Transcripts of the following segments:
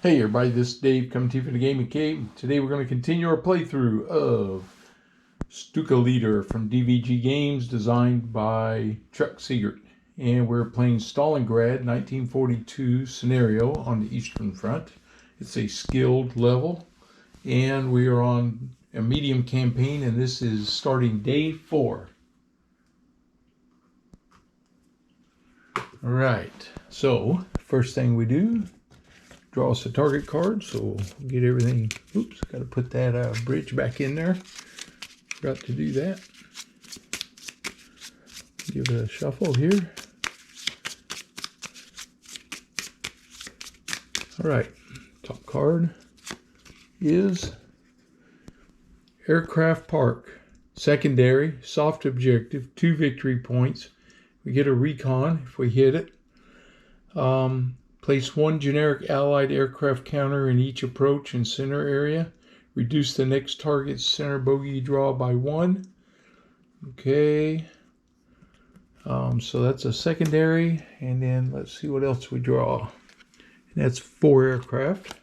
Hey everybody, this is Dave coming to you from the Gaming Cave. Today we're going to continue our playthrough of Stuka Leader from DVG Games, designed by Chuck Siegert. And we're playing Stalingrad 1942 scenario on the Eastern Front. It's a skilled level, and we are on a medium campaign, and this is starting day 4. Alright, so first thing we do, draw us a target card, so we'll get everything. Oops, got to put that bridge back in there. Forgot to do that. Give it a shuffle here. All right, top card is Aircraft Park. Secondary, soft objective, 2 victory points. We get a recon if we hit it. Place 1 generic allied aircraft counter in each approach and center area. Reduce the next target's center bogey draw by 1. Okay. So that's a secondary. And then let's see what else we draw. And that's 4 aircraft.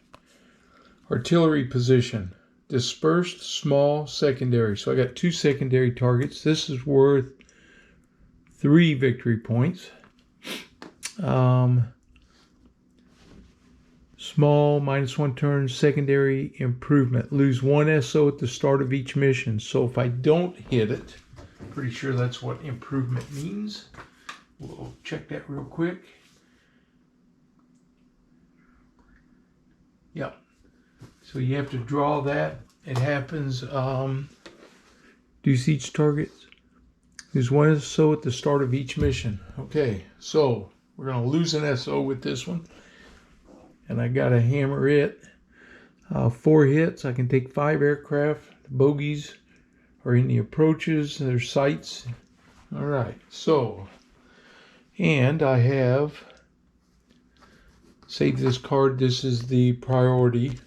Artillery position. Dispersed, small, secondary. So I got 2 secondary targets. This is worth 3 victory points. Small, -1 turn, secondary improvement. Lose 1 SO at the start of each mission. So if I don't hit it, pretty sure that's what improvement means. We'll check that real quick. Yep. So you have to draw that. It happens, deuce each target. Lose 1 SO at the start of each mission. Okay, so we're going to lose an SO with this one. And I got to hammer it. 4 hits. I can take 5 aircraft. The bogeys are in the approaches. There's sights. All right. So, and I have saved this card. This is the priority.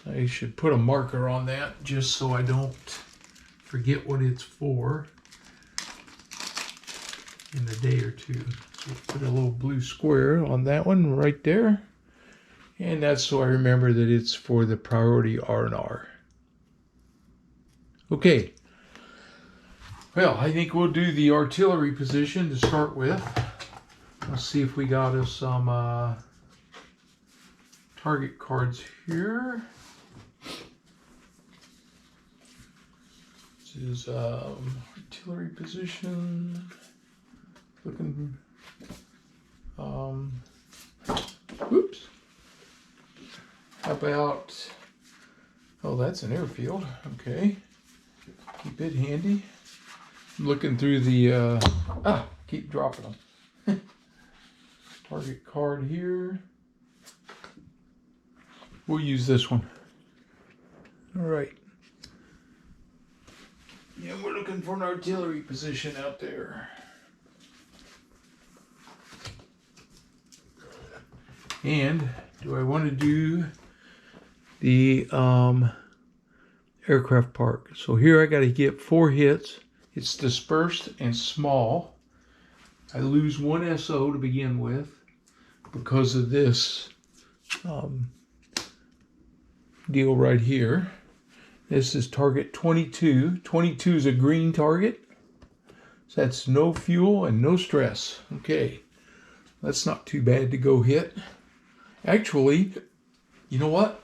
I should put a marker on that just so I don't forget what it's for in a day or two. So put a little blue square on that one right there. And that's so I remember that it's for the priority R&R. Okay. Well, I think we'll do the artillery position to start with. Let's see if we got us some target cards here. This is artillery position. Looking. Oops. How about, oh, that's an airfield. Okay. Keep it handy. I'm looking through the, keep dropping them. Target card here. We'll use this one. All right. Yeah, we're looking for an artillery position out there. And do I want to do the aircraft park? So here I got to get 4 hits. It's dispersed and small. I lose 1 SO to begin with because of this deal right here. This is target 22. 22 is a green target. So that's no fuel and no stress. Okay, that's not too bad to go hit. Actually, you know what?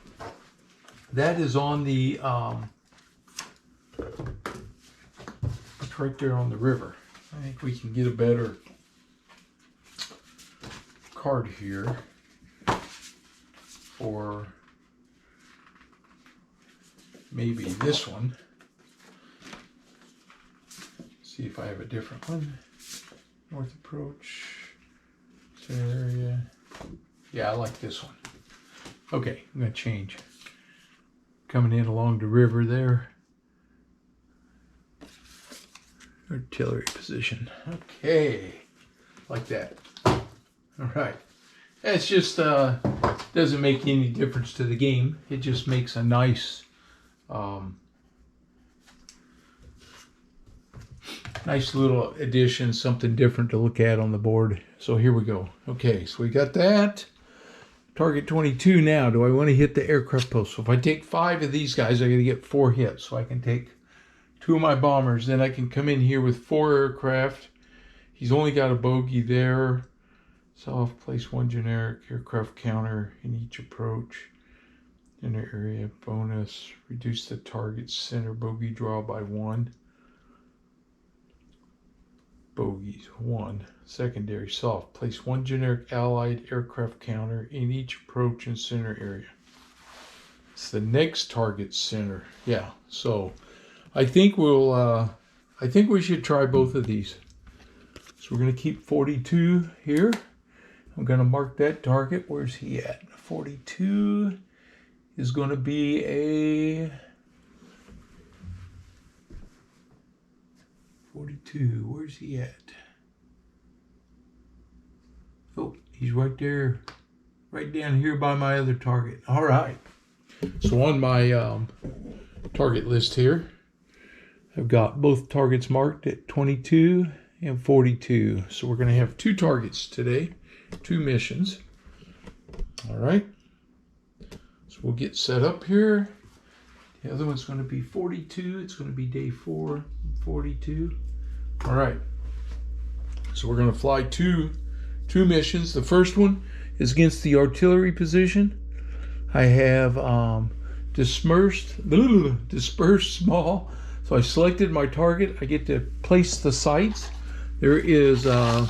That is on the, it's right there on the river. I think we can get a better card here for maybe this one. See if I have a different one. North approach, area. Yeah, I like this one. Okay, I'm going to change. Coming in along the river there. Artillery position. Okay, like that. All right. It's just doesn't make any difference to the game. It just makes a nice, nice little addition, something different to look at on the board. So here we go. Okay, so we got that. target 22 now. Do I want to hit the aircraft post? So if I take 5 of these guys, I got to get 4 hits. So I can take 2 of my bombers. Then I can come in here with 4 aircraft. He's only got a bogey there. So I'll place 1 generic aircraft counter in each approach. Inner area bonus. Reduce the target center bogey draw by 1. Bogeys 1. Secondary soft. Place 1 generic allied aircraft counter in each approach and center area. It's the next target center. Yeah. So I think we should try both of these. So we're going to keep 42 here. I'm going to mark that target. Where's he at? 42 is going to be a 42. Where's he at? Oh, he's right there. Right down here by my other target. All right. So on my target list here, I've got both targets marked at 22 and 42. So we're going to have 2 targets today, 2 missions. All right. So we'll get set up here. The other one's going to be 42. It's going to be day 4, 42. All right. So we're going to fly two missions. The first one is against the artillery position. I have dispersed small. So I selected my target. I get to place the sights. There is 1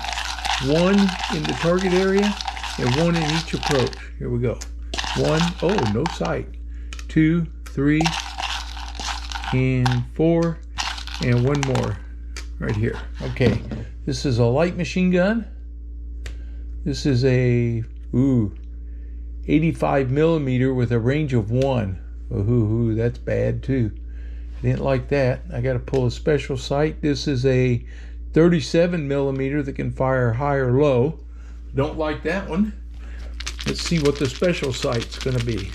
in the target area and 1 in each approach. Here we go. 1, oh, no sight. 2, 3, and 4, and 1 more right here. Okay, this is a light machine gun. This is a 85 millimeter with a range of 1. Ooh, that's bad too. I didn't like that. I got to pull a special sight. This is a 37 millimeter that can fire high or low. Don't like that one. Let's see what the special sight's going to be.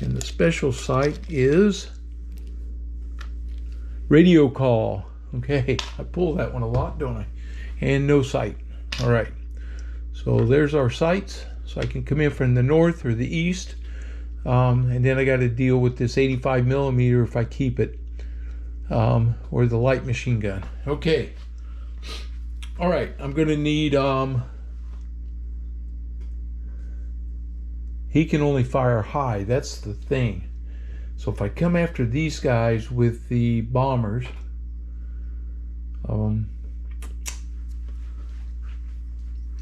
And the special sight is radio call. Okay, I pull that one a lot, don't I? And no sight. All right. So there's our sights. So I can come in from the north or the east. And then I got to deal with this 85 millimeter if I keep it. Or the light machine gun. Okay. All right. I'm going to need... he can only fire high. That's the thing. So if I come after these guys with the bombers...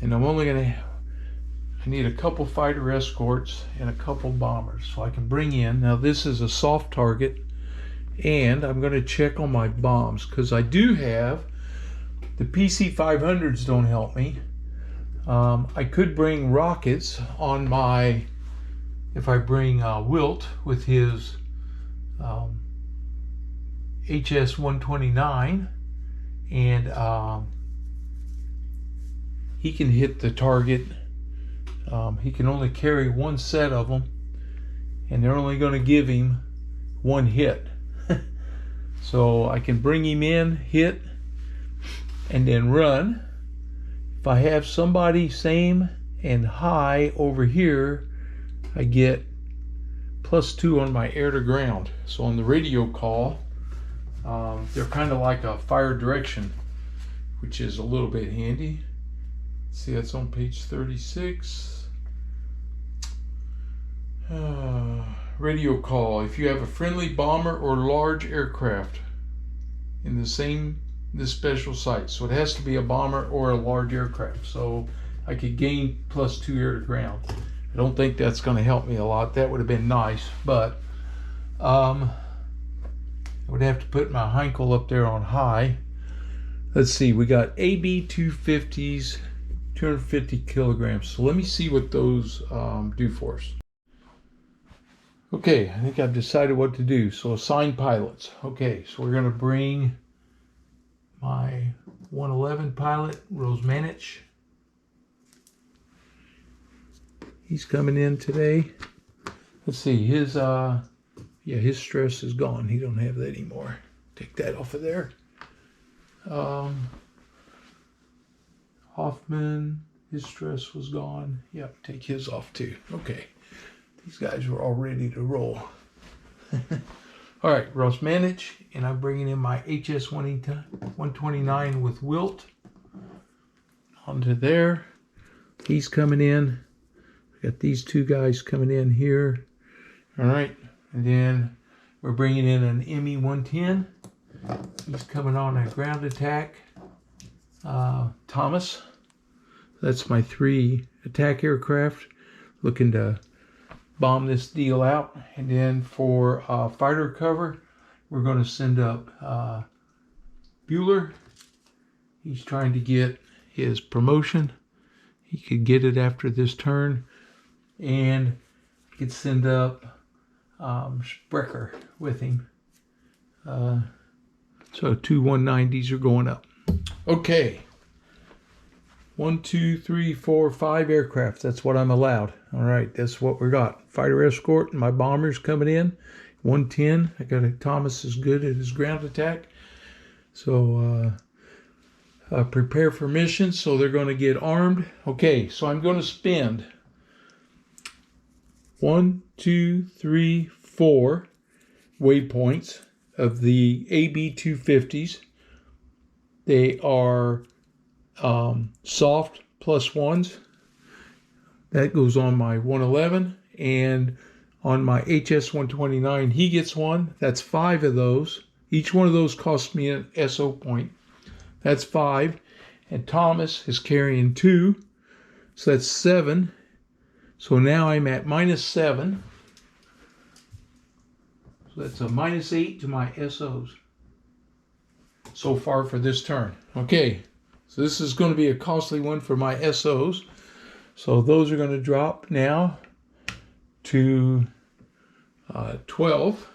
and I'm only going to... I need a couple fighter escorts and a couple bombers. So I can bring in... Now this is a soft target. And I'm going to check on my bombs. Because I do have... The PC-500s don't help me. I could bring rockets on my... If I bring Wilt with his HS-129. And... he can hit the target. He can only carry 1 set of them, and they're only going to give him 1 hit. So I can bring him in, hit, and then run. If I have somebody same and high over here, I get +2 on my air to ground. So on the radio call, they're kind of like a fire direction, which is a little bit handy. See, that's on page 36. Radio call. If you have a friendly bomber or large aircraft in this special site. So it has to be a bomber or a large aircraft. So I could gain +2 air to ground. I don't think that's going to help me a lot. That would have been nice, but I would have to put my Heinkel up there on high. Let's see, we got AB-250s, 250 kilograms. So let me see what those do for us. Okay, I think I've decided what to do. So assign pilots. Okay, so we're going to bring my 111 pilot, Rosmanich. He's coming in today. Let's see, his stress is gone. He don't have that anymore. Take that off of there. Hoffman, His stress was gone. Yep, take his off too. Okay. These guys were all ready to roll. All right, Ross manage, and I'm bringing in my HS 129 with Wilt onto there. He's coming in. We got these two guys coming in here. All right, and then we're bringing in an ME 110. He's coming on a ground attack. Thomas. That's my 3 attack aircraft looking to bomb this deal out. And then for fighter cover, we're going to send up Bueller. He's trying to get his promotion. He could get it after this turn. And I could send up Sprecher with him. So 2 190s are going up. Okay. 1, 2, 3, 4, 5 aircraft. That's what I'm allowed. All right, that's what we got. Fighter escort and my bombers coming in. 110. I got a Thomas is good at his ground attack. So prepare for mission. So they're going to get armed. Okay, so I'm going to spend 1, 2, 3, 4 waypoints of the AB-250s. They are soft +1s. That goes on my 111, and on my HS 129 he gets 1. That's 5 of those. Each one of those costs me an SO point. That's 5. And Thomas is carrying 2, so that's 7. So now I'm at -7. So that's a -8 to my SOs so far for this turn. Okay, so this is going to be a costly one for my SOs. So those are going to drop now to 12.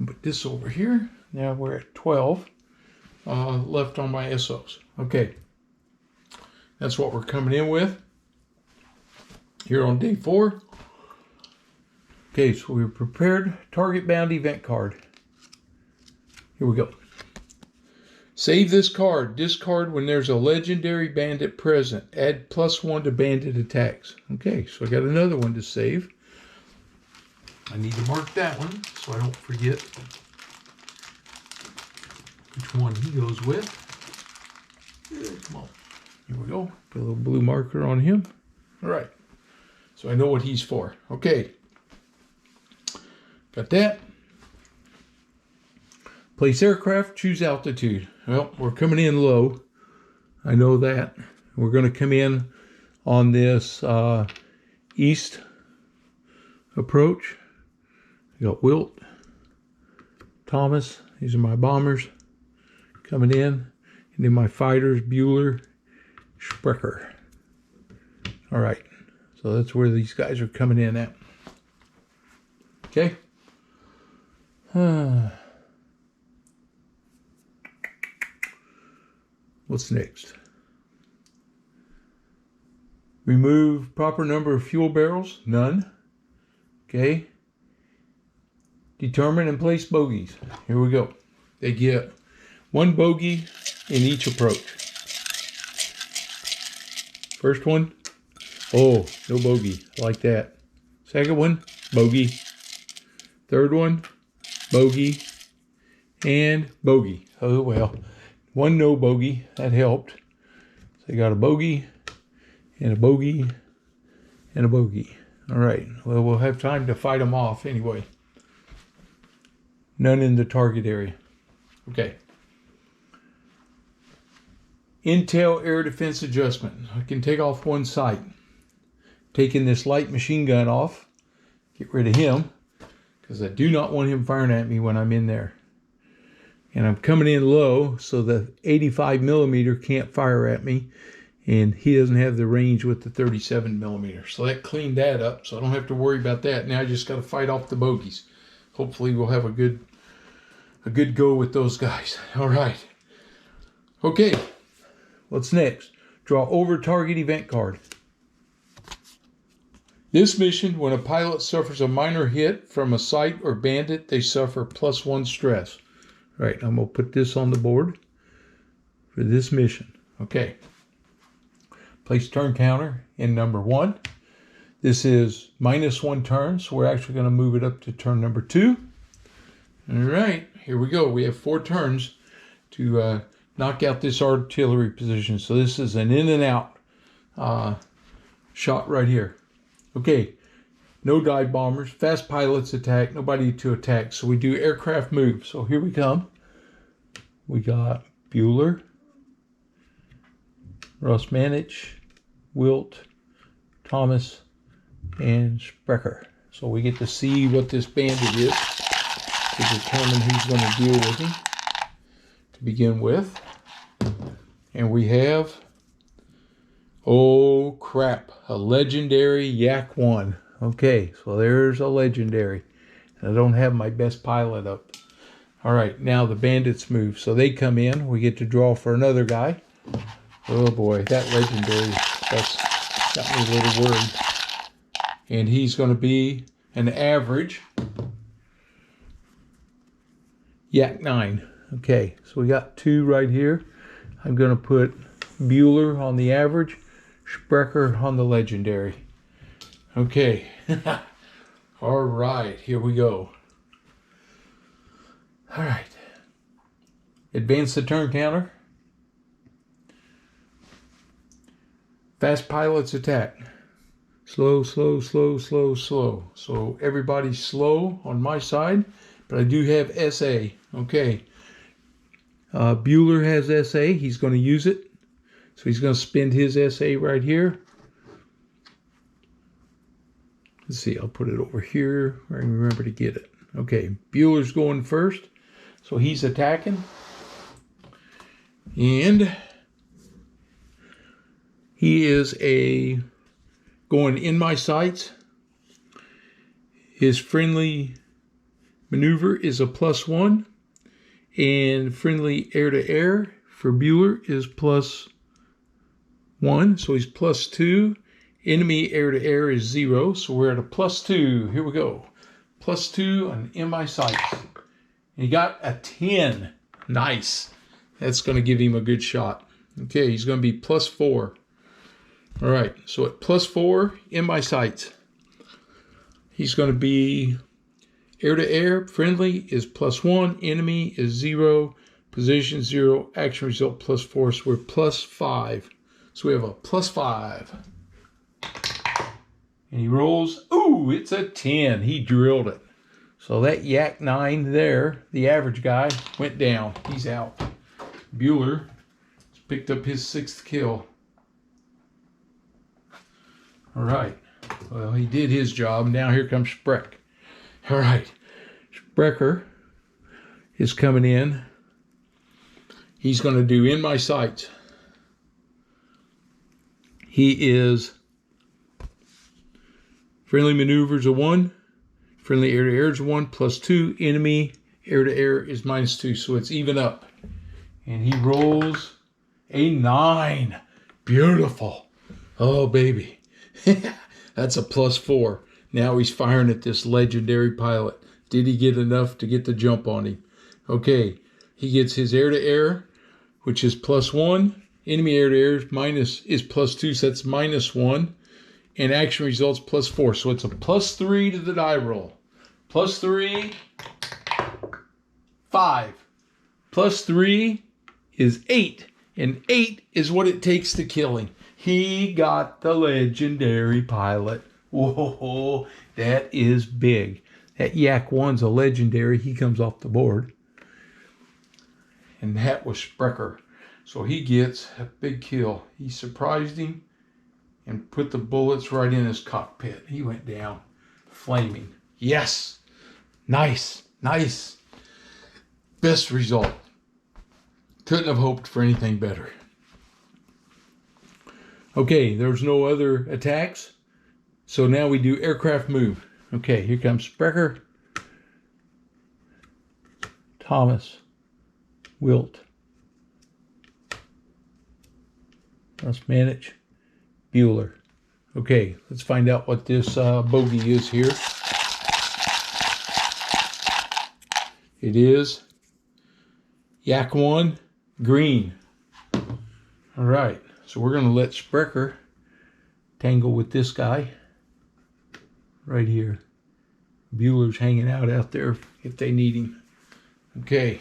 Put this over here. Now we're at 12 left on my SOs. Okay, that's what we're coming in with here on day 4. Okay, so we're prepared. Target bound event card. Here we go. Save this card. Discard when there's a legendary bandit present. Add +1 to bandit attacks. Okay, so I got another one to save. I need to mark that one so I don't forget which one he goes with. Come on. Here we go. Put a little blue marker on him. All right. So I know what he's for. Okay. Got that. Place aircraft, choose altitude. Well, we're coming in low. I know that. We're going to come in on this east approach. I got Wilt, Thomas. These are my bombers coming in. And then my fighters, Bueller, Sprecher. All right. So that's where these guys are coming in at. Okay. What's next? Remove proper number of fuel barrels. None. Okay. Determine and place bogeys. Here we go. They get 1 bogey in each approach. First one. Oh, no bogey. I like that. Second one. Bogey. Third one. Bogey. And bogey. Oh, well. 1 no bogey. That helped. So they got a bogey and a bogey and a bogey. All right. Well, we'll have time to fight them off anyway. None in the target area. Okay. Intel air defense adjustment. I can take off 1 sight. Taking this light machine gun off. Get rid of him. Because I do not want him firing at me when I'm in there. And I'm coming in low, so the 85 millimeter can't fire at me. And he doesn't have the range with the 37 millimeter. So that cleaned that up, so I don't have to worry about that. Now I just got to fight off the bogeys. Hopefully we'll have a good go with those guys. All right. Okay. What's next? Draw over target event card. This mission, when a pilot suffers a minor hit from a sight or bandit, they suffer +1 stress. All right, I'm going to put this on the board for this mission. Okay. Place turn counter in number 1. This is -1 turn, so we're actually going to move it up to turn number 2. All right, here we go. We have 4 turns to knock out this artillery position. So this is an in and out shot right here. Okay, no dive bombers, fast pilots attack, nobody to attack. So we do aircraft move. So here we come. We got Bueller, Rosmanich, Wilt, Thomas, and Sprecher. So we get to see what this bandit is to determine who's going to deal with him to begin with. And we have, oh crap, a legendary Yak 1. Okay, so there's a legendary. And I don't have my best pilot up. All right, now the bandits move. So they come in. We get to draw for another guy. Oh boy, that legendary, that's got me a little worried. And he's going to be an average Yak 9. Okay, so we got 2 right here. I'm going to put Bueller on the average, Sprecher on the legendary. Okay, all right, here we go. All right, advance the turn counter. Fast pilots attack. Slow, slow, slow, slow, slow. So everybody's slow on my side, but I do have SA. Okay. Bueller has SA. He's going to use it. So he's going to spend his SA right here. Let's see. I'll put it over here where I remember to get it. Okay. Bueller's going first. So he's attacking. And he is going in my sights. His friendly maneuver is a +1, and friendly air-to-air for Bueller is +1, so he's +2. Enemy air-to-air is 0, so we're at a +2. Here we go. +2 and in my sights. And he got a 10. Nice. That's going to give him a good shot. Okay, he's going to be +4. All right, so at +4 in my sights, he's going to be air-to-air. Friendly is +1. Enemy is 0. Position 0. Action result +4. So we're +5. So we have a +5. And he rolls. Ooh, it's a 10. He drilled it. So that Yak 9 there, the average guy, went down. He's out. Bueller picked up his 6th kill. All right. Well, he did his job. Now here comes Spreck. All right. Sprecher is coming in. He's going to do in my sights. He is friendly maneuvers a 1. Friendly air-to-air is a 1 +2. Enemy air-to-air is -2. So it's even up. And he rolls a 9. Beautiful. Oh, baby. That's a +4. Now he's firing at this legendary pilot. Did he get enough to get the jump on him? Okay, he gets his air-to-air, which is +1. Enemy air-to-air is +2, so that's -1. And action results +4. So it's a +3 to the die roll. +3, 5. +3 is 8. And 8 is what it takes to kill him. He got the legendary pilot. Whoa, that is big. That Yak 1's a legendary. He comes off the board. And that was Sprecher. So he gets a big kill. He surprised him and put the bullets right in his cockpit. He went down flaming. Yes. Nice. Nice. Best result. Couldn't have hoped for anything better. Okay, there's no other attacks. So now we do aircraft move. Okay, here comes Sprecher, Thomas, Wilt, Rosmanich, Bueller. Okay, let's find out what this bogey is here. It is Yak 1, green. All right, So we're going to let Sprecher tangle with this guy right here. Bueller's hanging out there if they need him. Okay.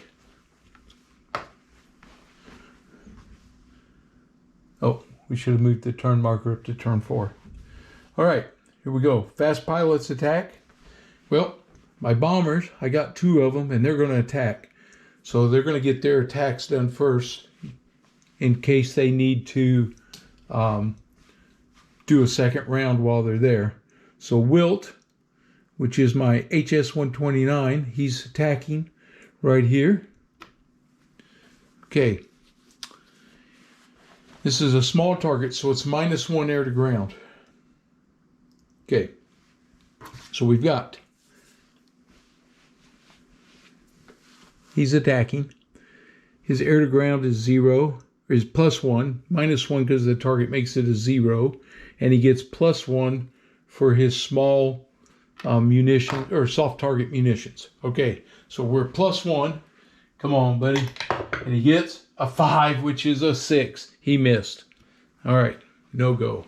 Oh, we should have moved the turn marker up to turn 4. All right, here we go. Fast pilots attack. Well, my bombers, I got 2 of them, and they're going to attack. So they're going to get their attacks done first in case they need to do a second round while they're there. So Wilt, which is my HS-129, he's attacking right here. Okay. This is a small target, so it's -1 air to ground. Okay. So we've got, he's attacking. His air to ground is 0, or is +1, -1 because the target makes it a 0, and he gets +1 for his small munition or soft target munitions. Okay, so we're +1. Come on, buddy. And he gets a 5, which is a 6. He missed. All right, no go.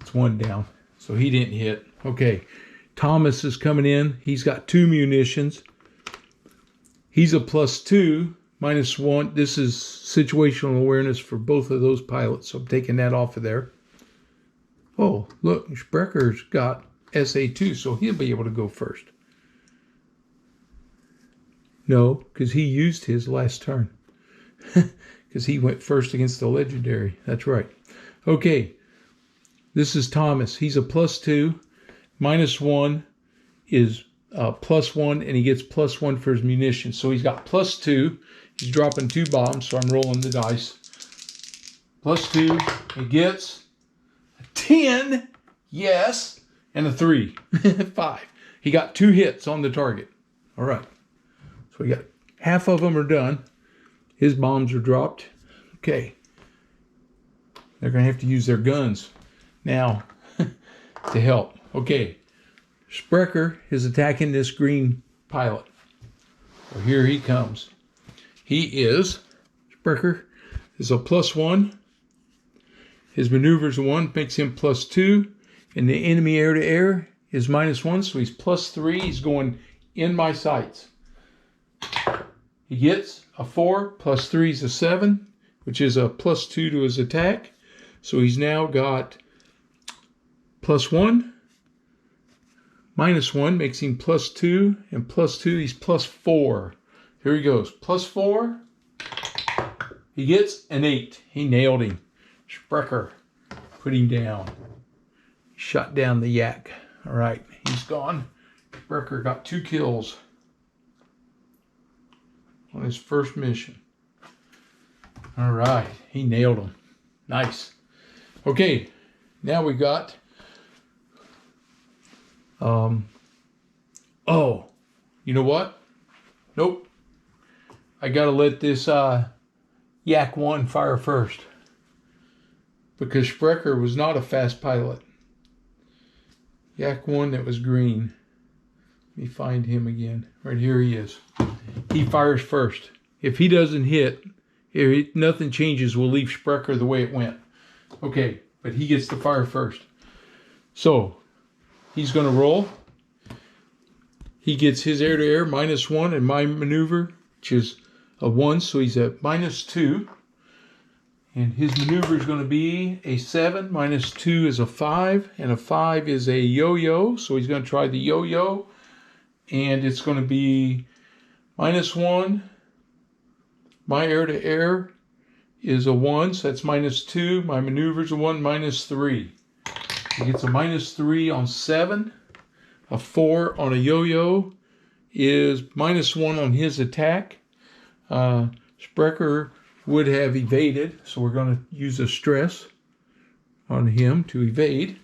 It's 1 down. So he didn't hit. Okay, Thomas is coming in. He's got 2 munitions. He's a +2, -1. This is situational awareness for both of those pilots, so I'm taking that off of there. Oh, look, Sprecher's got SA2, so he'll be able to go first. No, because he used his last turn. Because he went first against the legendary. That's right. Okay, this is Thomas. He's a +2. -1 is +1, and he gets +1 for his munitions. So he's got +2. He's dropping 2 bombs, so I'm rolling the dice. +2, he gets a 10, yes, and a 3, 5. He got 2 hits on the target. All right. So we got half of them are done. His bombs are dropped. Okay. They're going to have to use their guns now to help. Okay. Sprecher is attacking this green pilot. So here he comes. Sprecher is a +1. His maneuver's a 1, makes him +2. And the enemy air-to-air is -1, so he's +3. He's going in my sights. He gets a 4, +3 is a 7, which is a +2 to his attack. So he's now got +1, -1 makes him +2, and +2, he's +4. Here he goes, +4. He gets an 8. He nailed him. Sprecher put him down. Shut down the yak. All right, he's gone. Sprecher got 2 kills on his first mission. All right, he nailed him. Nice. Okay, now we got oh, you know what? Nope. I gotta let this Yak 1 fire first, because Sprecher was not a fast pilot. Yak 1 that was green. Let me find him again. Right here he is. He fires first. If he doesn't hit, if nothing changes, we'll leave Sprecher the way it went. Okay, but he gets to fire first. So, he's going to roll. He gets his air-to-air -1, and my maneuver, which is a 1, so he's at -2. And his maneuver is going to be a 7, -2 is a 5, and a 5 is a yo-yo. So he's going to try the yo-yo, and it's going to be -1. My air-to-air is a 1, so that's -2. My maneuver is a 1, -3. He gets a -3 on 7. A 4 on a yo-yo is -1 on his attack. Sprecher would have evaded, so we're going to use a stress on him to evade.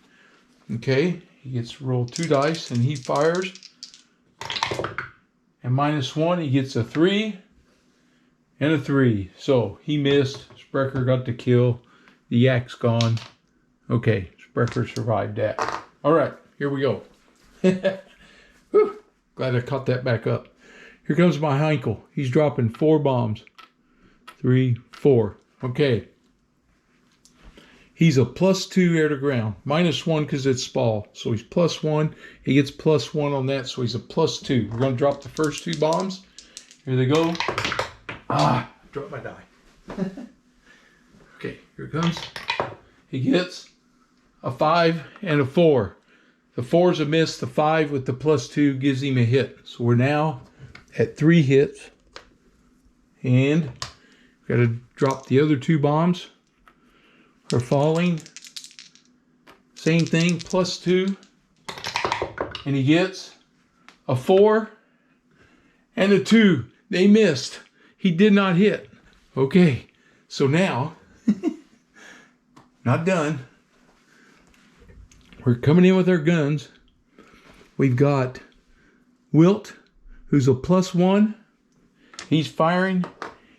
Okay, he gets to roll 2 dice, and he fires. And -1, he gets a 3 and a 3. So he missed. Sprecher got the kill. The yak's gone. Okay, Sprecher survived that. All right, here we go. Whew, glad I caught that back up. Here comes my Heinkel. He's dropping 4 bombs. 3, 4. Okay. He's a +2 air to ground. -1 because it's small. So he's +1. He gets +1 on that, so he's a +2. We're going to drop the first 2 bombs. Here they go. Ah, dropped my die. Okay, here it comes. He gets a 5 and a 4. The 4's a miss. The 5 with the +2 gives him a hit. So we're now at 3 hits. And we've got to drop the other 2 bombs. Are falling. Same thing, +2. And he gets a 4 and a 2. They missed. He did not hit. Okay, so now, not done. We're coming in with our guns. We've got Wilt, who's a +1. He's firing.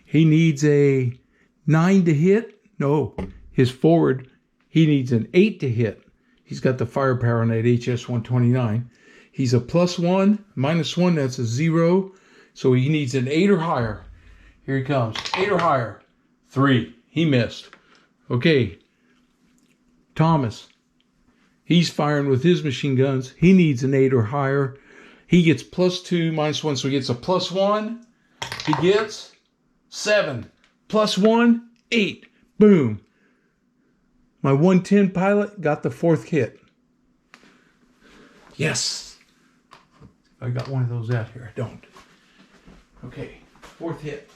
He needs a 9 to hit. No, his forward, he needs an 8 to hit. He's got the firepower on that HS-129. He's a +1, -1, that's a 0. So he needs an 8 or higher. Here he comes, 8 or higher. 3, he missed. Okay, Thomas, he's firing with his machine guns. He needs an 8 or higher. He gets +2, -1, so he gets a +1. He gets 7, +1, 8. Boom. My 110 pilot got the 4th hit. Yes. I got one of those out here. I don't. Okay, 4th hit.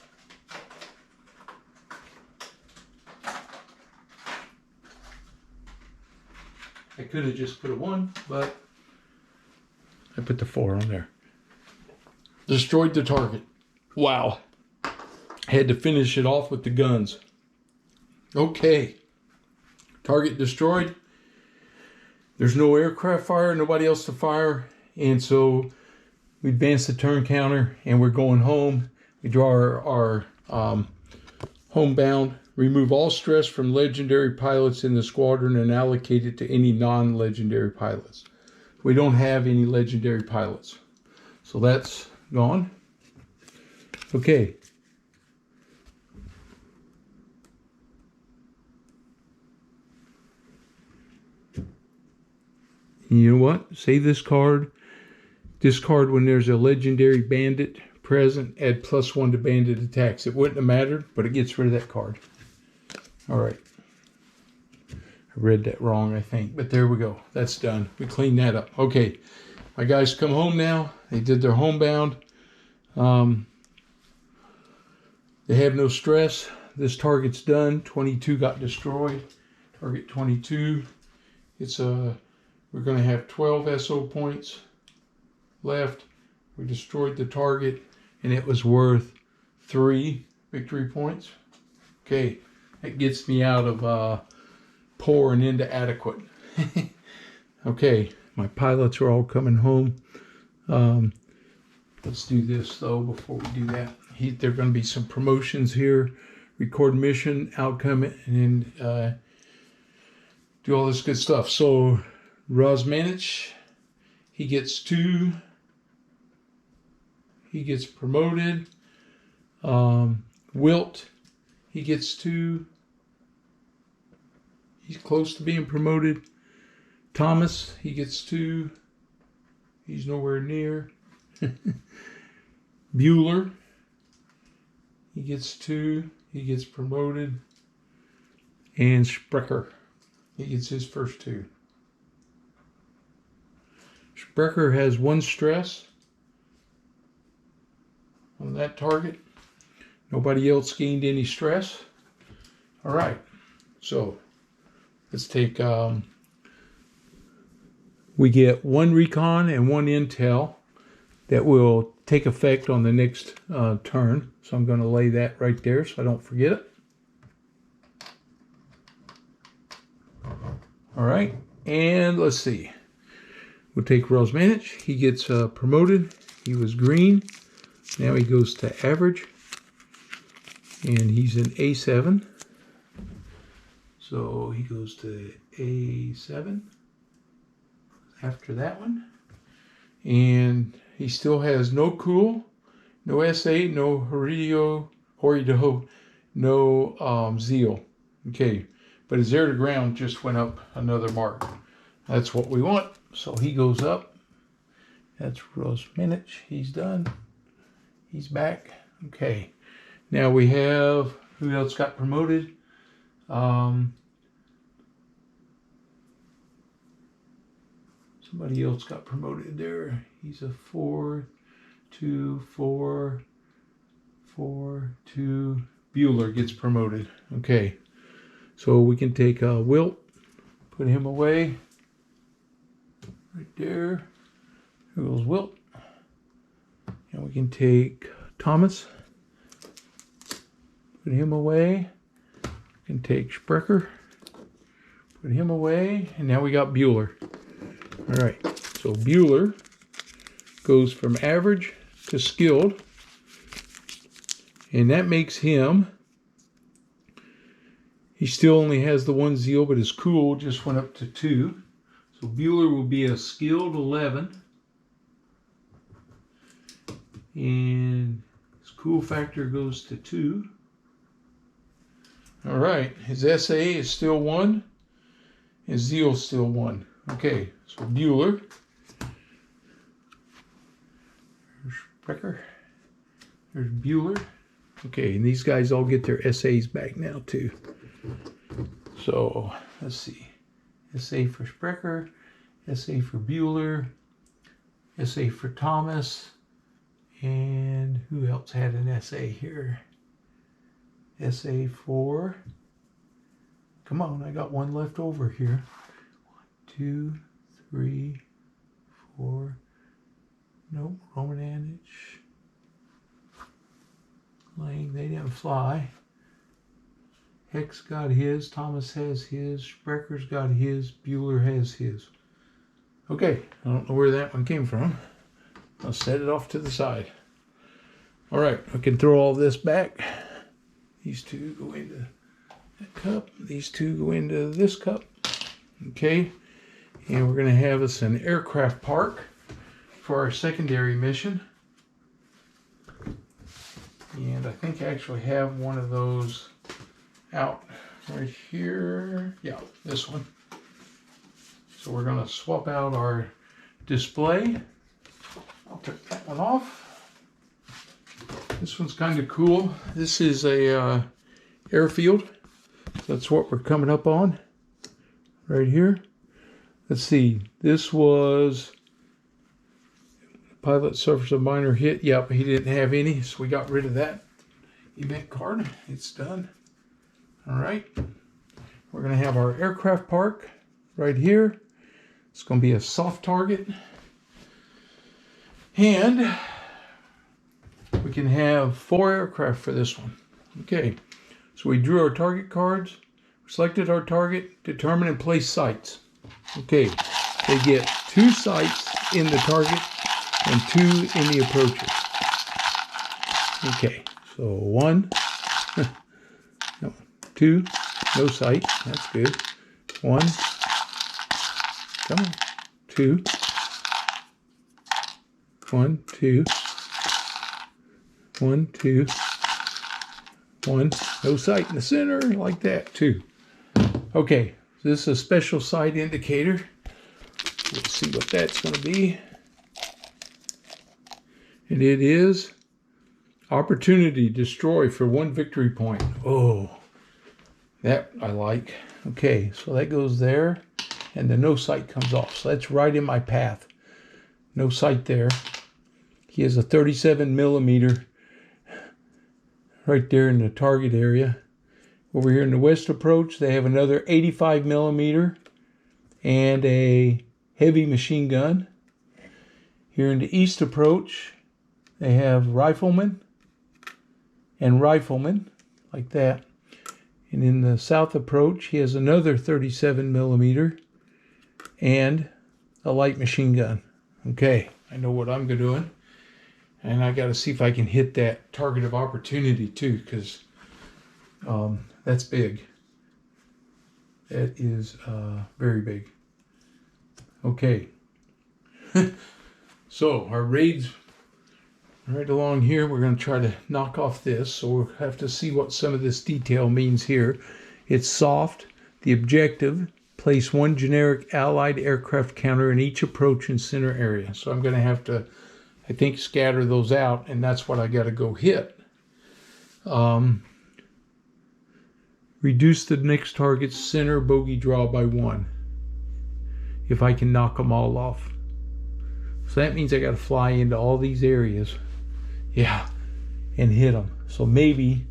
I could have just put a 1, but I put the 4 on there. Destroyed the target. Wow. Had to finish it off with the guns. Okay. Target destroyed. There's no aircraft fire, nobody else to fire. And so we advance the turn counter and we're going home. We draw our homebound, remove all stress from legendary pilots in the squadron and allocate it to any non-legendary pilots. We don't have any legendary pilots. So that's gone. Okay. You know what? Save this card. Discard when there's a legendary bandit present. Add +1 to bandit attacks. It wouldn't have mattered, but it gets rid of that card. All right. I read that wrong, I think. But there we go. That's done. We cleaned that up. Okay. My guys come home now. They did their homebound. They have no stress. This target's done. 22 got destroyed. Target 22. It's a... We're going to have 12 SO points left. We destroyed the target, and it was worth 3 victory points. Okay, that gets me out of poor and into adequate. Okay, my pilots are all coming home. Let's do this, though, before we do that. There are going to be some promotions here. Record mission, outcome, and do all this good stuff. So... Rosmanich, he gets 2. He gets promoted. Wilt, he gets 2. He's close to being promoted. Thomas, he gets 2. He's nowhere near. Bueller, he gets 2. He gets promoted. And Sprecher, he gets his first 2. Sprecher has 1 stress on that target. Nobody else gained any stress. All right, so let's take, we get 1 recon and 1 intel that will take effect on the next turn. So I'm going to lay that right there so I don't forget it. All right, and let's see. We'll take Rosmanich. He gets promoted. He was green. Now he goes to average. And he's an A7. So he goes to A7 after that one. And he still has no cool, no S8, no Horido, no zeal. Okay. but his air to ground just went up another mark. That's what we want. So he goes up. That's Rosminich. He's done. He's back. Okay. Now we have, who else got promoted? Somebody else got promoted there. He's a 4, 2, 4, 4, 2. Bueller gets promoted. Okay. So we can take Wilt, put him away. Right there. There goes Wilt. And we can take Thomas, put him away. We can take Sprecher, put him away. And now we got Bueller. All right, so Bueller goes from average to skilled, and that makes him, he still only has the 1 zeal, but his cool just went up to 2. So Bueller will be a skilled 11, and his cool factor goes to 2. All right, his SA is still 1, his zeal is still 1. Okay, so Bueller, there's Sprecher, there's Bueller. Okay, and these guys all get their SAs back now too. So let's see, SA for Sprecher, SA for Bueller, SA for Thomas, and who else had an SA here? SA for, come on, I got one left over here. 2, 3, 4. Nope, Romananich. Lang, they didn't fly. Hex got his, Thomas has his, Sprecher's got his, Bueller has his. Okay, I don't know where that one came from. I'll set it off to the side. All right, I can throw all this back. These two go into that cup. These two go into this cup. Okay. And we're going to have us an aircraft park for our secondary mission. And I think I actually have one of those out right here. Yeah, this one. So we're going to swap out our display. I'll take that one off. This one's kind of cool. This is a airfield. That's what we're coming up on right here. Let's see, this was pilot suffers a minor hit. Yep, he didn't have any, so we got rid of that event card. It's done. All right, we're going to have our aircraft park right here. It's going to be a soft target. And we can have 4 aircraft for this one. Okay, so we drew our target cards, selected our target, determine and place sights. Okay, they get 2 sights in the target and 2 in the approaches. Okay, so 1, no, 2, no sight, that's good. 1, come on, 2, 1, 2, 1, 2, 1, no sight in the center, like that, 2. Okay. This is a special sight indicator. Let's see what that's going to be. And it is opportunity destroy for 1 victory point. Oh, that I like. Okay, so that goes there, and the no sight comes off. So that's right in my path. No sight there. He has a 37 millimeter right there in the target area. Over here in the west approach, they have another 85 millimeter and a heavy machine gun. Here in the east approach, they have riflemen and riflemen, like that. And in the south approach, he has another 37 millimeter and a light machine gun. Okay, I know what I'm doing. And I got to see if I can hit that target of opportunity too, because that's big. That is very big. Okay. So our raids right along here, we're going to try to knock off this. So we'll have to see what some of this detail means here. It's soft. The objective, place one generic Allied aircraft counter in each approach and center area. So I'm going to have to, I think, scatter those out, and that's what I got to go hit. Reduce the next target's center bogey draw by 1. If I can knock them all off. So that means I got to fly into all these areas. Yeah, and hit them. So maybe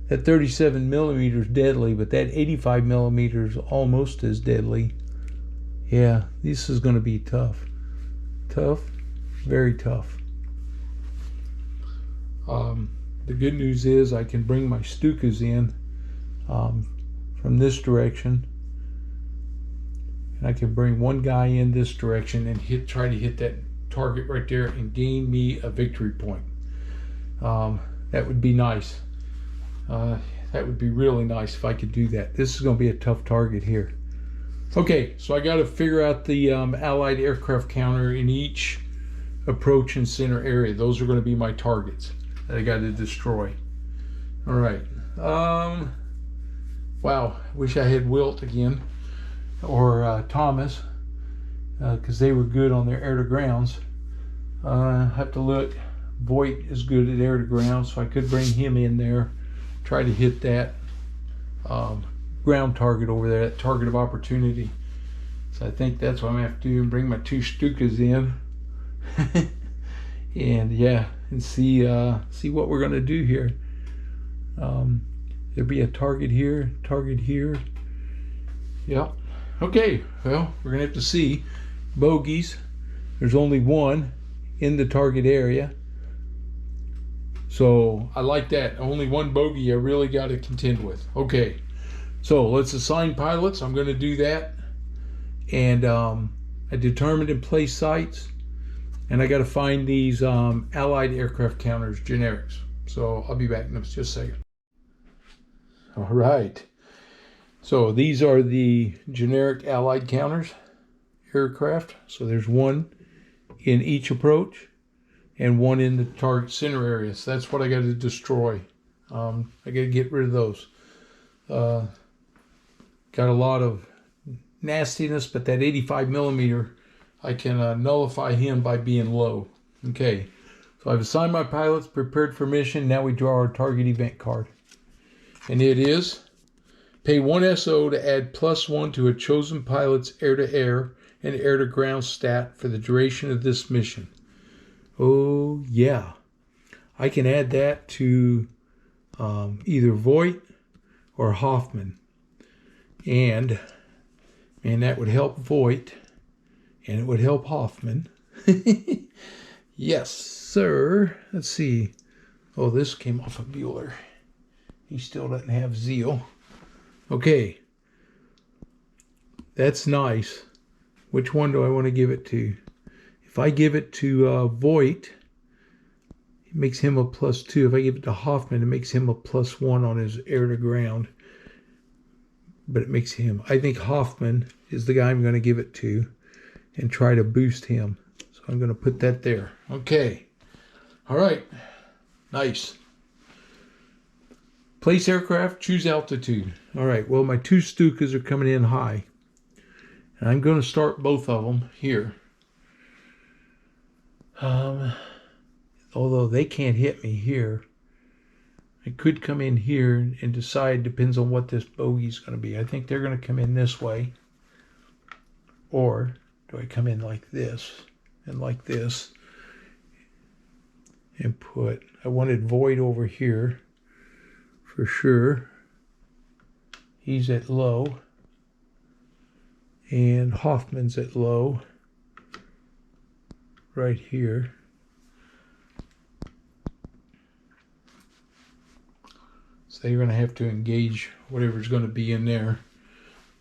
that 37 millimeters deadly, but that 85 millimeters almost as deadly. Yeah, this is going to be tough. Tough, very tough. The good news is I can bring my Stukas in from this direction, and I can bring one guy in this direction and try to hit that target right there and gain me a victory point. That would be nice. That would be really nice if I could do that. This is going to be a tough target here. Okay, so I got to figure out the Allied aircraft counter in each approach and center area. Those are going to be my targets that I got to destroy. All right. Wow, wish I had Wilt again, or Thomas, because they were good on their air-to-grounds. I have to look. Voigt is good at air-to-ground, so I could bring him in there, try to hit that ground target over there, that target of opportunity. So I think that's what I'm going to have to do, and bring my 2 Stukas in. And yeah, and see what we're going to do here. There'll be a target here, Yeah. Okay, well, we're going to have to see. Bogeys, there's only one in the target area. So I like that. Only one bogey I really got to contend with. Okay, so let's assign pilots. I'm going to do that. And I determined and place sites. And I got to find these Allied aircraft counters, generics. So I'll be back in just a second. All right. So these are the generic Allied counters, aircraft. So there's one in each approach and one in the target center area. So that's what I got to destroy. I got to get rid of those. Got a lot of nastiness, but that 85 millimeter, I can nullify him by being low. Okay, so I've assigned my pilots, prepared for mission. Now we draw our target event card. And it is, pay 1 SO to add +1 to a chosen pilot's air-to-air and air-to-ground stat for the duration of this mission. Oh, yeah. I can add that to either Voigt or Hoffman. And that would help Voigt. And it would help Hoffman. Yes, sir. Let's see. Oh, this came off of Bueller. He still doesn't have zeal. Okay. That's nice. Which one do I want to give it to? If I give it to Voigt, it makes him a +2. If I give it to Hoffman, it makes him a +1 on his air-to-ground. But it makes him. I think Hoffman is the guy I'm going to give it to and try to boost him. So I'm going to put that there. Okay. All right. Nice. Place aircraft, choose altitude. All right. Well, my 2 Stukas are coming in high. And I'm going to start both of them here. Although they can't hit me here. I could come in here and decide, depends on what this bogey is going to be. I think they're going to come in this way. Or do I come in like this and like this and put, I wanted Voigt over here for sure. He's at low. And Hoffman's at low right here. So you're going to have to engage whatever's going to be in there.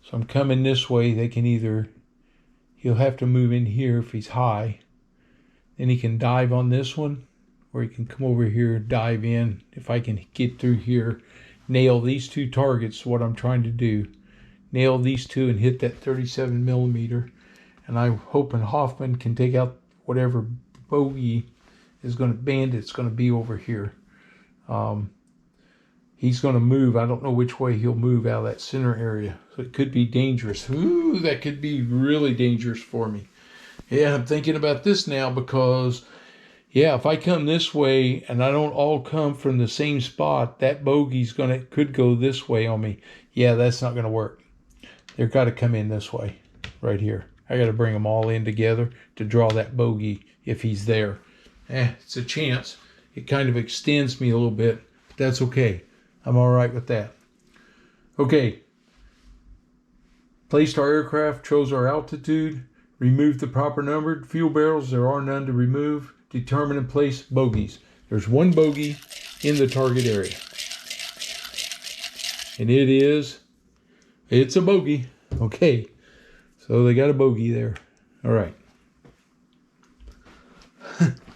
So I'm coming this way. They can either, he'll have to move in here if he's high. Then he can dive on this one, or he can come over here, dive in. If I can get through here, nail these 2 targets, what I'm trying to do. Nail these 2 and hit that 37 millimeter. And I'm hoping Hoffman can take out whatever bogey is going to bandit's going to be over here. he's going to move. I don't know which way he'll move out of that center area. So it could be dangerous. Ooh, that could be really dangerous for me. Yeah, I'm thinking about this now because, yeah, if I come this way and I don't all come from the same spot, that bogey's could go this way on me. Yeah, that's not going to work. They've got to come in this way, right here. I got to bring them all in together to draw that bogey if he's there. It's a chance. It kind of extends me a little bit, but that's okay. I'm all right with that. Okay. Placed our aircraft, chose our altitude, removed the proper numbered fuel barrels. There are none to remove. Determine and place bogeys. There's one bogey in the target area. And it's a bogey. Okay. So they got a bogey there. All right.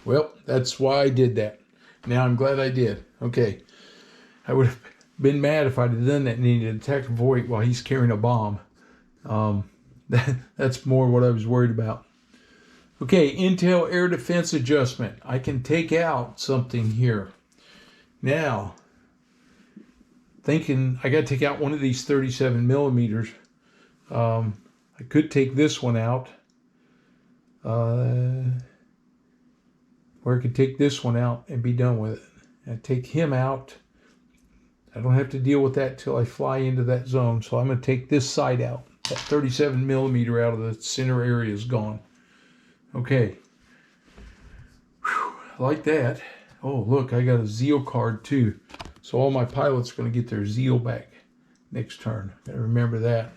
Well, that's why I did that. Now I'm glad I did. Okay. I would have been mad if I'd have done that and needed to attack Voight while he's carrying a bomb. That's more what I was worried about. Okay, Intel air defense adjustment. I can take out something here. Now, thinking I got to take out one of these 37 millimeters. I could take this one out. Or I could take this one out and be done with it. And take him out. I don't have to deal with that till I fly into that zone. So I'm going to take this side out. That 37 millimeter out of the center area is gone. Okay. Whew, like that. Oh, look, I got a zeal card too. So all my pilots are going to get their zeal back next turn. Gotta remember that.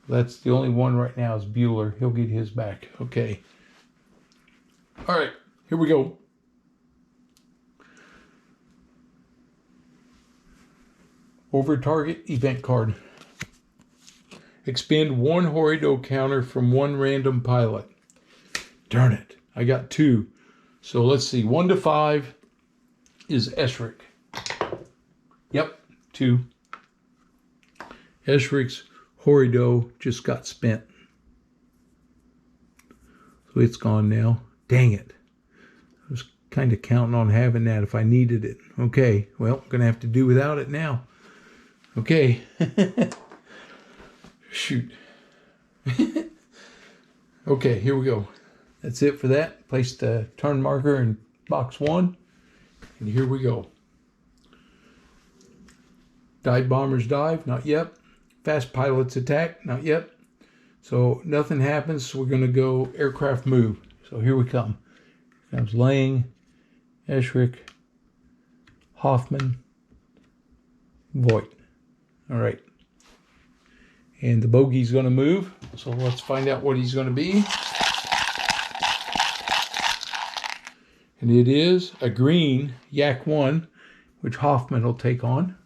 That's the only one right now is Bueller. He'll get his back. Okay. All right, here we go. Over target event card. Expend one Horrido counter from one random pilot. Darn it, I got two. So let's see, 1 to 5 is Eschrick. Yep, 2. Eschrick's Horrido just got spent. So it's gone now. Dang it. I was kind of counting on having that if I needed it. Okay, well, I'm going to have to do without it now. Okay. Shoot. Okay, here we go. That's it for that. Place the turn marker in box 1. And here we go. Dive bombers dive, not yet. Fast pilots attack, not yet. So nothing happens. So we're going to go aircraft move. So here we come. Here comes Lang, Eschrick, Hoffman, Voight. All right. And the bogey's going to move. So let's find out what he's going to be. And it is a green Yak 1, which Hoffman will take on.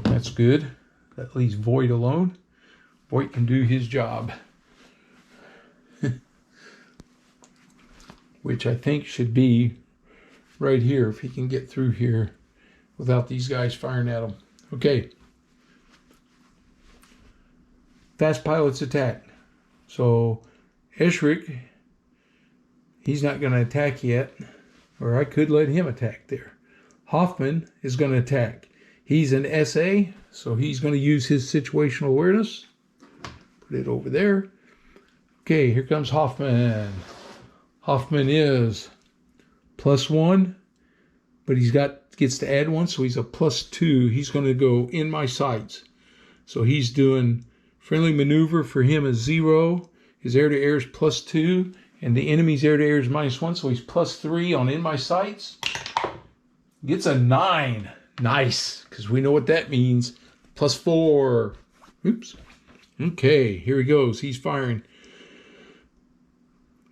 That's good. That leaves Voight alone. Voight can do his job. Which I think should be right here if he can get through here without these guys firing at him. Okay. Fast pilots attack. So Eschrick, he's not going to attack yet, or I could let him attack there. Hoffman is going to attack. He's an SA, so he's going to use his situational awareness. Put it over there. Okay, here comes Hoffman. Hoffman is +1, but gets to add 1, so he's a +2. He's going to go in my sights. So he's doing friendly maneuver for him is 0. His air-to-air is +2, and the enemy's air-to-air is -1, so he's +3 on in my sights. Gets a 9. Nice, because we know what that means. +4. Oops. Okay, here he goes. He's firing.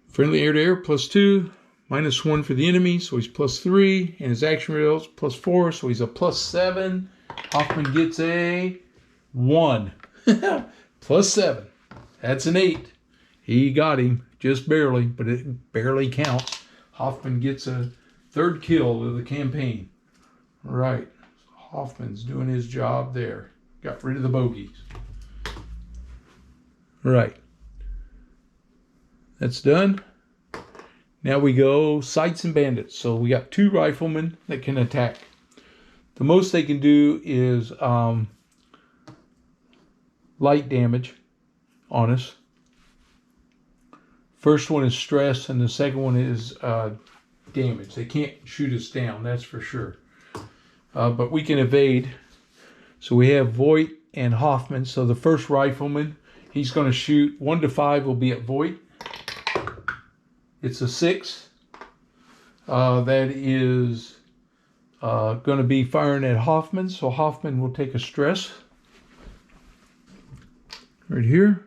Friendly air-to-air +2, -1 for the enemy, so he's +3, and his action results +4, so he's a +7. Hoffman gets a 1. +7. That's an 8. He got him, just barely, but it barely counts. Hoffman gets a 3rd kill of the campaign. All right, Hoffman's doing his job there. Got rid of the bogeys. All right. That's done. Now we go sights and bandits. So we got 2 riflemen that can attack. The most they can do is light damage on us. First one is stress, and the second one is damage. They can't shoot us down, that's for sure. But we can evade. So we have Voigt and Hoffman. So the first rifleman, he's going to shoot 1 to 5 will be at Voigt. It's a 6. That is going to be firing at Hoffman. So Hoffman will take a stress right here.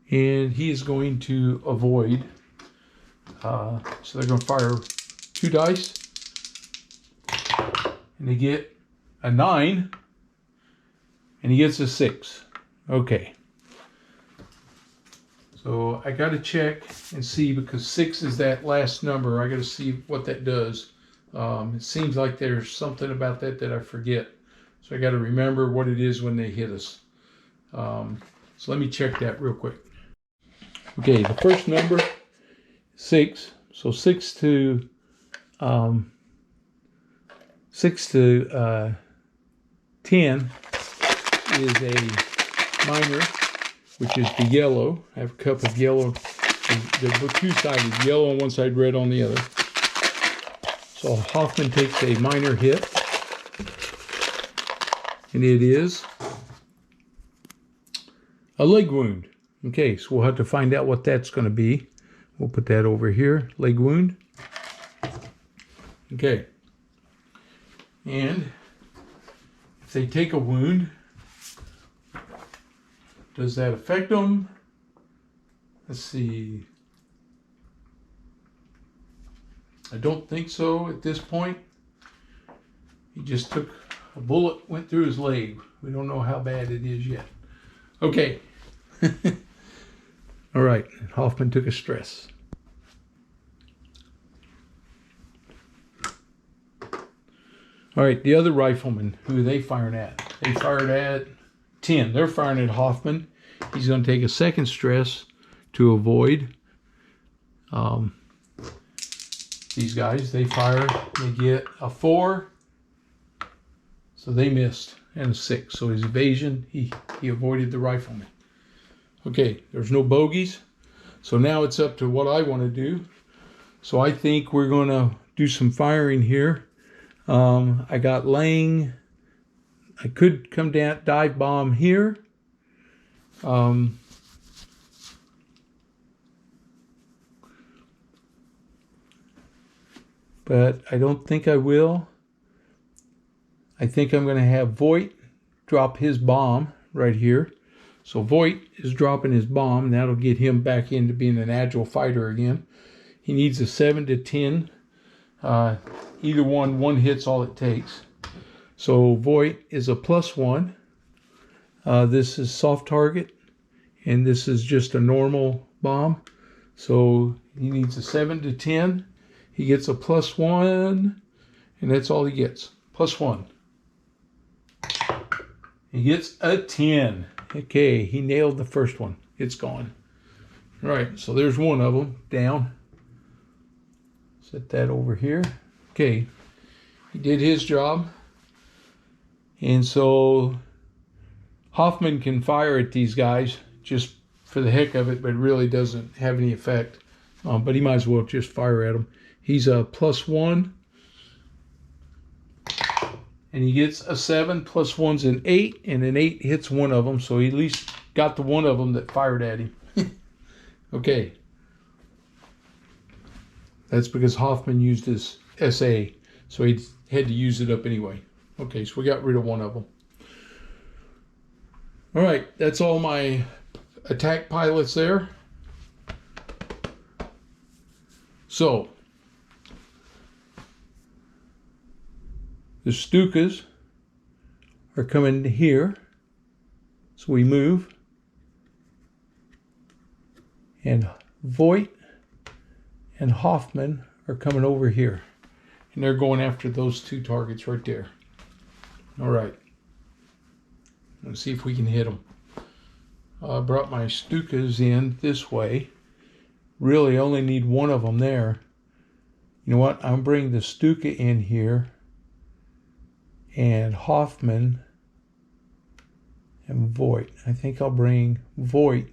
And he is going to avoid. So they're going to fire 2 dice. And they get a 9. And he gets a 6. Okay. So I got to check and see, because 6 is that last number. I got to see what that does. It seems like there's something about that I forget. So I got to remember what it is when they hit us. So let me check that real quick. Okay, the first number, 6. So 6 to 10 is a minor, which is the yellow. I have a cup of yellow. They're 2-sided, yellow on one side, red on the other. So Hoffman takes a minor hit, and it is a leg wound. Okay, so we'll have to find out what that's going to be. We'll put that over here, leg wound. Okay. And if they take a wound, does that affect them? Let's see. I don't think so at this point. He just took a bullet, went through his leg. We don't know how bad it is yet. Okay. All right, Hoffman took a stress. All right, the other rifleman, who are they firing at? They fired at 10. They're firing at Hoffman. He's going to take a second stress to avoid. These guys, they fire, they get a 4. So they missed, and a 6. So his evasion, he avoided the rifleman. Okay, there's no bogeys. So now it's up to what I want to do. So I think we're going to do some firing here. I got Lang. I could come down, dive bomb here. But I don't think I will. I think I'm going to have Voigt drop his bomb right here. So Voigt is dropping his bomb. That'll get him back into being an agile fighter again. He needs a 7 to 10. Either one hit's all it takes. So Voigt is a +1. This is soft target, and this is just a normal bomb. So he needs a 7 to 10. He gets a +1, and that's all he gets. +1. He gets a 10. Okay, he nailed the first one. It's gone. All right, so there's one of them down. Set that over here. Okay, he did his job. And so Hoffman can fire at these guys just for the heck of it, but it really doesn't have any effect. But he might as well just fire at them. He's a +1. And he gets a 7, +1's an 8, and an 8 hits one of them, so he at least got the one of them that fired at him. Okay. That's because Hoffman used his SA, so he had to use it up anyway. Okay, so we got rid of one of them. All right, that's all my attack pilots there. So, the Stukas are coming here. So we move. And Voigt and Hoffman are coming over here. And they're going after those 2 targets right there. All right. Let's see if we can hit them. I brought my Stukas in this way. Really only need one of them there. You know what? I'm bringing the Stuka in here. and Hoffman and Voigt. I think I'll bring Voigt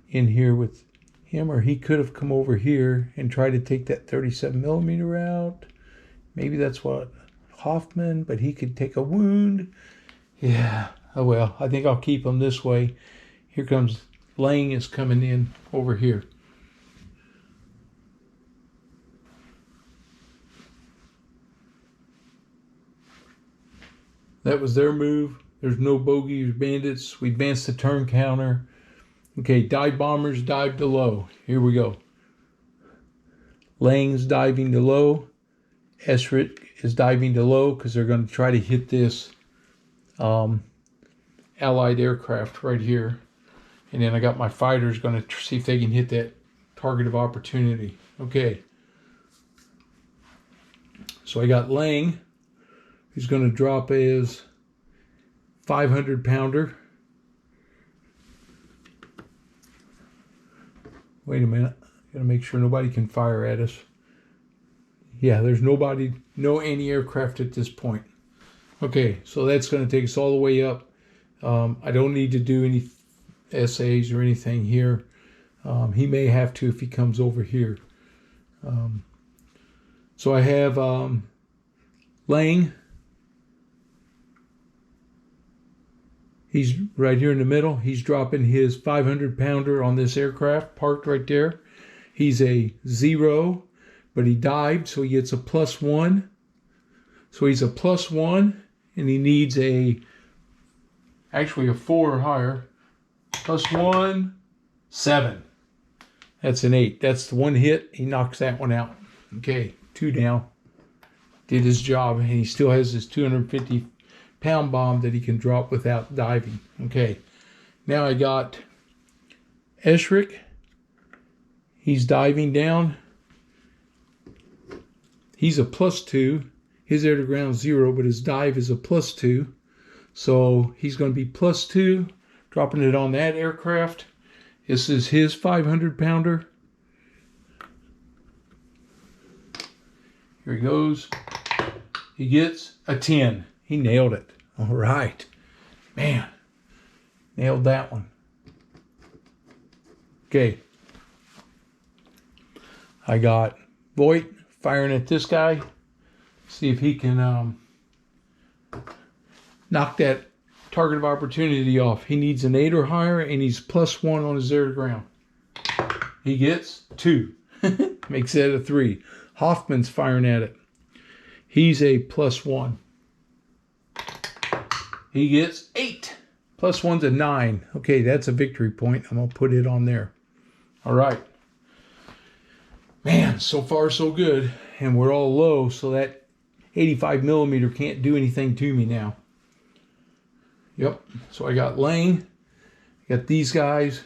in here with him, or he could have come over here and tried to take that 37mm out. Maybe that's what Hoffman, but he could take a wound. Yeah, oh well, I think I'll keep him this way. Here comes Lang is coming in over here. That was their move. There's no bogeys, bandits. We advanced the turn counter. Okay, dive bombers dive to low. Here we go. Lang's diving to low. Esrit is diving to low because they're going to try to hit this Allied aircraft right here. And then I got my fighters going to see if they can hit that target of opportunity. Okay. So I got Lang. He's going to drop his 500-pounder. Wait a minute. Got to make sure nobody can fire at us. Yeah, there's nobody, no anti-aircraft at this point. Okay, so that's going to take us all the way up. I don't need to do any essays or anything here. He may have to if he comes over here. So I have Lang. He's right here in the middle. He's dropping his 500-pounder on this aircraft parked right there. He's a 0, but he dived, so he gets a +1. So he's a +1, and he needs actually a 4 or higher. +1, 7. That's an 8. That's the one hit. He knocks that one out. Okay, 2 down. Did his job, and he still has his 250-pound bomb that he can drop without diving. Okay, now I got Esrik. He's diving down. He's a +2. His air to ground 0, but his dive is a +2. So he's going to be +2, dropping it on that aircraft. This is his 500-pounder. Here he goes. He gets a 10. He nailed it. All right. Man, nailed that one. Okay. I got Voigt firing at this guy. See if he can knock that target of opportunity off. He needs an 8 or higher, and he's +1 on his air to ground. He gets 2. Makes it a 3. Hoffman's firing at it. He's a +1. He gets 8. +1's a 9. Okay, that's a victory point. I'm going to put it on there. All right. Man, so far so good. And we're all low, so that 85mm can't do anything to me now. Yep. So I got Lang. I got these guys.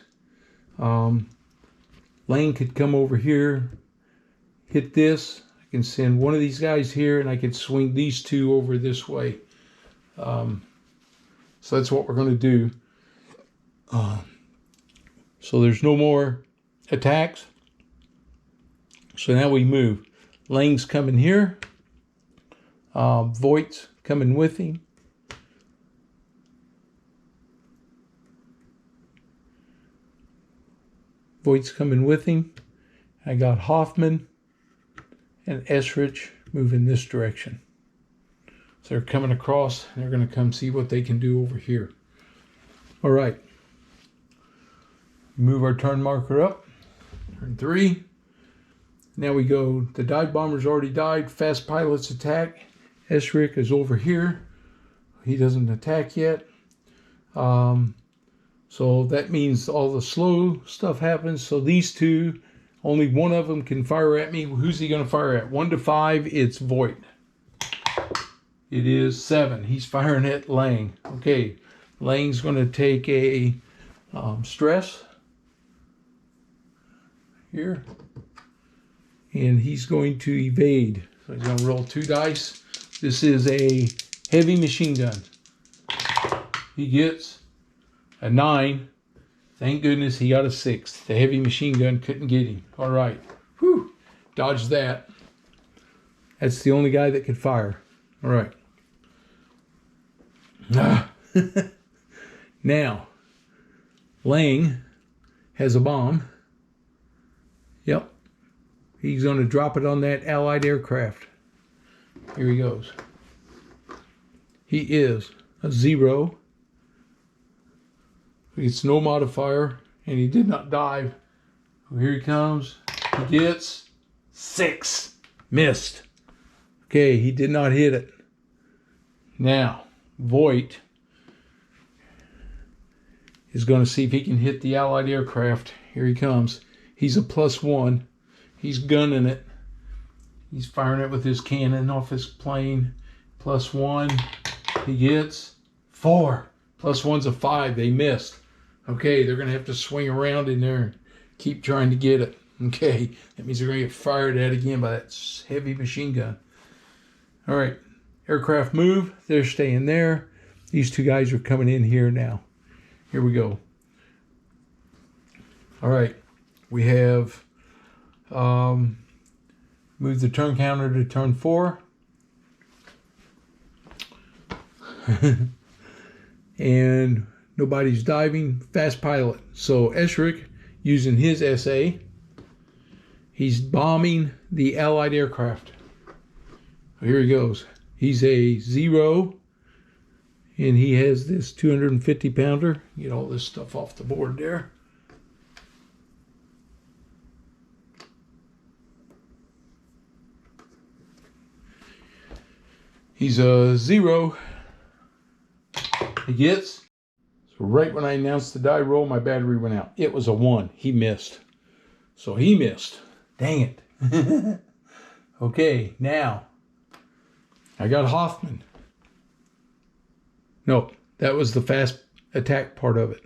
Lang could come over here, hit this. I can send one of these guys here, and I can swing these 2 over this way. So that's what we're going to do. So there's no more attacks. So now we move. Lang's coming here. Voigt's coming with him. Voigt's coming with him. I got Hoffman and Esrich moving this direction. So they're coming across, and they're going to come see what they can do over here. All right. Move our turn marker up. Turn 3. Now we go, the dive bomber's already died. Fast pilots attack. Esrich is over here. He doesn't attack yet. So that means all the slow stuff happens. So these 2, only one of them can fire at me. Who's he going to fire at? 1 to 5, it's Voigt. It is 7. He's firing at Lang. Okay, Lang's going to take a stress here. And he's going to evade. So he's going to roll 2 dice. This is a heavy machine gun. He gets a 9. Thank goodness he got a 6. The heavy machine gun couldn't get him. All right. Whew. Dodged that. That's the only guy that could fire. All right. Ah. Now, Lang has a bomb. Yep. He's going to drop it on that Allied aircraft. Here he goes. He is a 0. He gets no modifier, and he did not dive. Well, here he comes. He gets 6. Missed. Okay, he did not hit it. Now, Voight is going to see if he can hit the Allied aircraft. Here he comes. He's a +1. He's gunning it. He's firing it with his cannon off his plane. +1. He gets 4. +1's a 5. They missed. Okay, they're going to have to swing around in there and keep trying to get it. Okay, that means they're going to get fired at again by that heavy machine gun. All right, aircraft move. They're staying there. These two guys are coming in here now. Here we go. All right, we have moved the turn counter to turn 4. And nobody's diving. Fast pilot. So Eshrick, using his SA, he's bombing the Allied aircraft. Here he goes. He's a 0, and he has this 250 pounder. Get all this stuff off the board there. He's a 0. He gets. So right when I announced the die roll, my battery went out. It was a 1. He missed. So he missed. Dang it. Okay, now I got Hoffman. No, that was the fast attack part of it.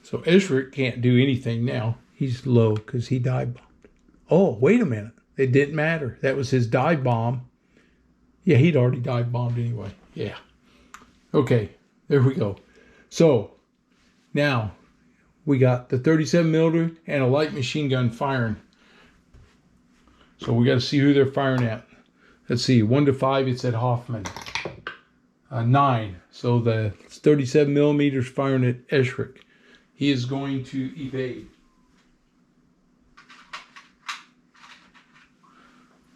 So Eshrick can't do anything now. He's low because he dive bombed. Oh, wait a minute. It didn't matter. That was his dive bomb. Yeah, he'd already dive bombed anyway. Yeah. Okay, there we go. So now we got the 37mm and a light machine gun firing. So we got to see who they're firing at. Let's see, 1 to 5, it's at Hoffman. 9. So the 37mm is firing at Eshrick. He is going to evade,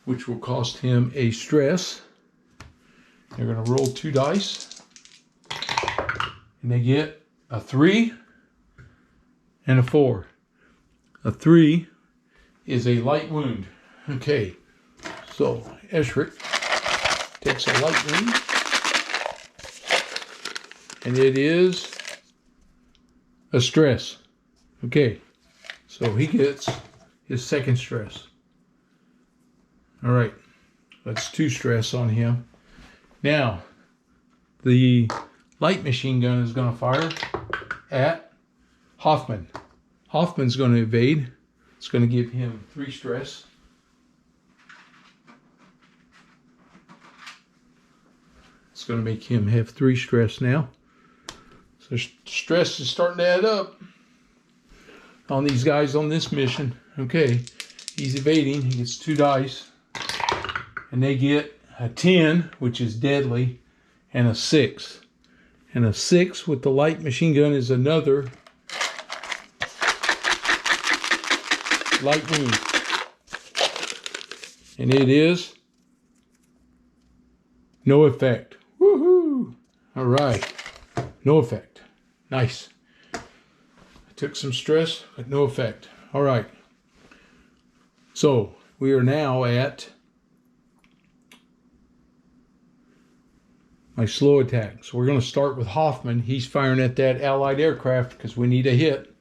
which will cost him a stress. They're going to roll 2 dice, and they get a 3 and a 4. A 3 is a light wound. Okay, so Eshrick takes a light wound, and it is a stress. Okay, so he gets his 2nd stress. All right, that's 2 stress on him. Now, the light machine gun is going to fire at Hoffman. Hoffman's going to evade. It's going to give him 3 stress. It's going to make him have 3 stress now. So stress is starting to add up on these guys on this mission. Okay, he's evading. He gets 2 dice. And they get a 10, which is deadly, and a 6. And a 6 with the light machine gun is another light wound. And it is no effect. Woohoo! All right. No effect. Nice. I took some stress, but no effect. All right. So we are now at my slow attack. So we're going to start with Hoffman. He's firing at that Allied aircraft because we need a hit.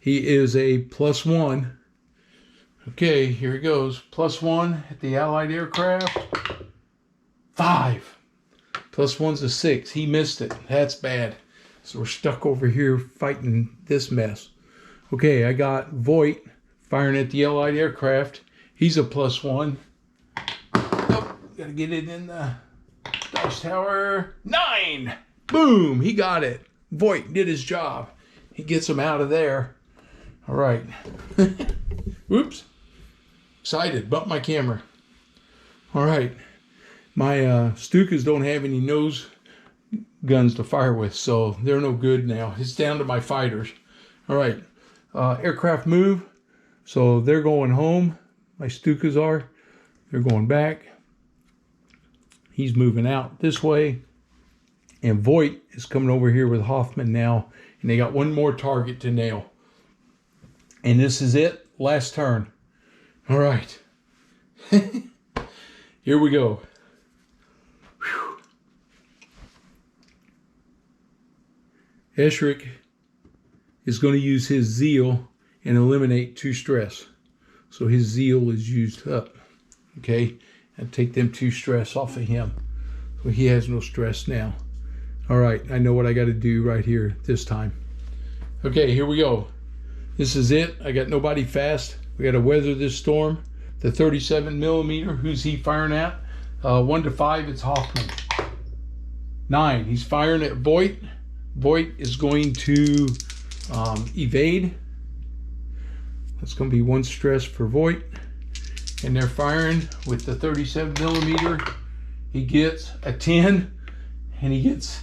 He is a +1. Okay, here he goes. +1 at the Allied aircraft. 5. +1's a 6. He missed it. That's bad. So we're stuck over here fighting this mess. Okay, I got Voight firing at the Allied aircraft. He's a +1. Oh, gotta get it in the dice tower. 9! Boom! He got it. Voight did his job. He gets him out of there. All right. Whoops. Excited. Bumped my camera. All right. My Stukas don't have any nose guns to fire with, so they're no good now. It's down to my fighters. All right, aircraft move. So they're going home. My Stukas are. They're going back. He's moving out this way. And Voigt is coming over here with Hoffman now. And they got one more target to nail. And this is it. Last turn. All right. Here we go. Whew. Esherick is going to use his zeal and eliminate 2 stress. So his zeal is used up. Okay? And take them 2 stress off of him. So he has no stress now. All right, I know what I got to do right here this time. Okay, here we go. This is it. I got nobody fast. We got to weather this storm. The 37 millimeter, who's he firing at? 1 to 5, it's Hoffman. 9, he's firing at Voigt. Voigt is going to evade. That's going to be 1 stress for Voigt. And they're firing with the 37 millimeter. He gets a 10 and he gets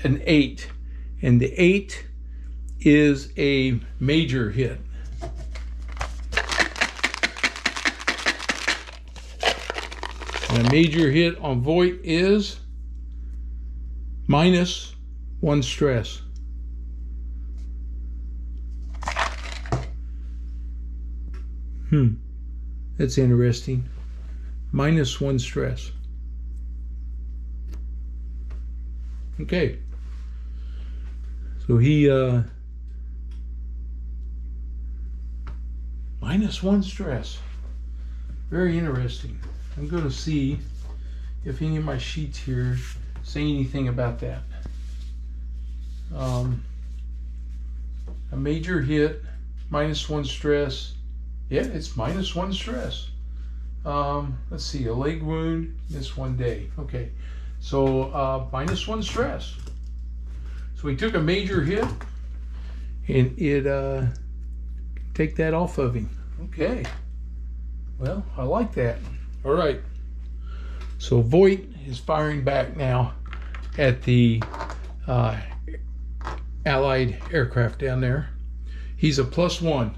an 8. And the 8 is a major hit. And a major hit on Voigt is minus 1 stress. That's interesting. Minus 1 stress. Okay. So he minus 1 stress. Very interesting. I'm going to see if any of my sheets here say anything about that. A major hit, minus 1 stress. Yeah, it's minus 1 stress. Let's see, a leg wound, miss 1 day. Okay, so minus 1 stress. So he took a major hit, and it take that off of him. Okay, well, I like that. All right, so Voigt is firing back now at the Allied aircraft down there. He's a +1.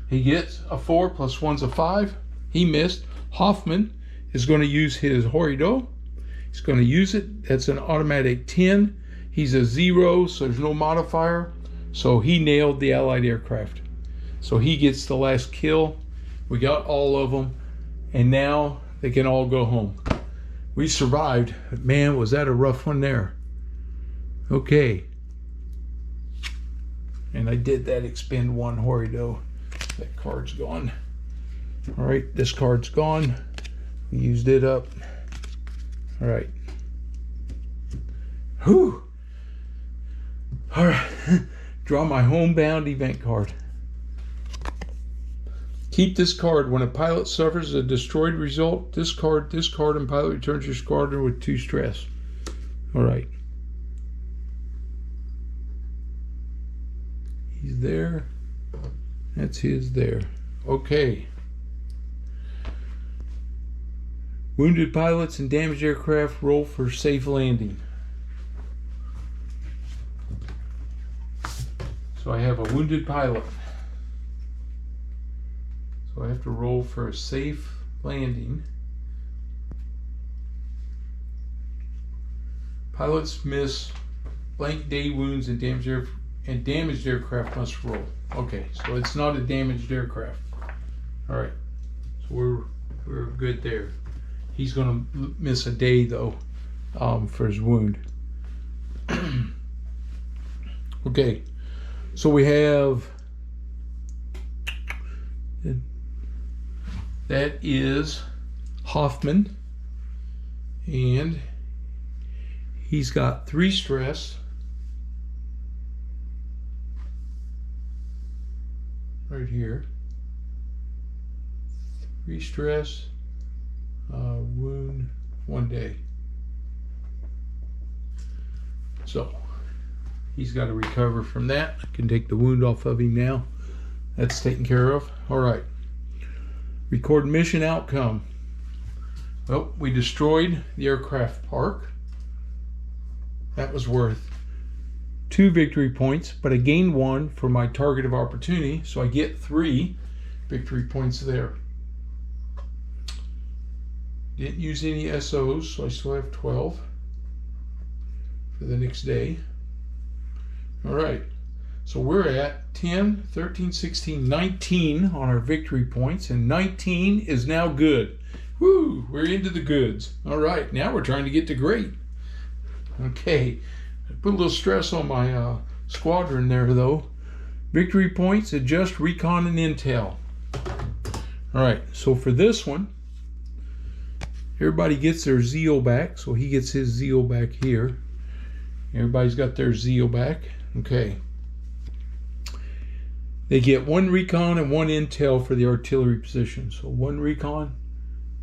He gets a 4 + 1's a 5. He missed. Hoffman is going to use his Horido. He's going to use it. That's an automatic 10. He's a 0, so there's no modifier. So he nailed the Allied aircraft. So he gets the last kill. We got all of them. And now they can all go home. We survived. Man, was that a rough one there. Okay. And I did that expend 1 Horido. That card's gone. All right, this card's gone. We used it up. All right. Whew. All right. Draw my homebound event card. Keep this card. When a pilot suffers a destroyed result, discard this card and pilot returns your squadron with 2 stress. All right. He's there. That's his there. Okay. Wounded pilots and damaged aircraft roll for safe landing. So I have a wounded pilot. So I have to roll for a safe landing. Pilots miss blank day wounds and damaged aircraft must roll. Okay, so it's not a damaged aircraft. All right, so we're good there. He's going to miss a day though for his wound. Okay, so we have that is Hoffman, and he's got 3 stress. Right here. 3 stress, wound, 1 day. So he's got to recover from that. I can take the wound off of him now. That's taken care of. All right. Record mission outcome. Well, we destroyed the aircraft park. That was worth 2 victory points, but I gained 1 for my target of opportunity, so I get 3 victory points there. Didn't use any SOs, so I still have 12 for the next day. All right, so we're at 10, 13, 16, 19 on our victory points, and 19 is now good. Woo, we're into the goods. All right, now we're trying to get to great. Okay, I put a little stress on my squadron there, though. Victory points, adjust recon and intel. All right, so for this one, everybody gets their zeal back, so he gets his zeal back here. Everybody's got their zeal back. Okay. They get 1 recon and 1 intel for the artillery position. So 1 recon,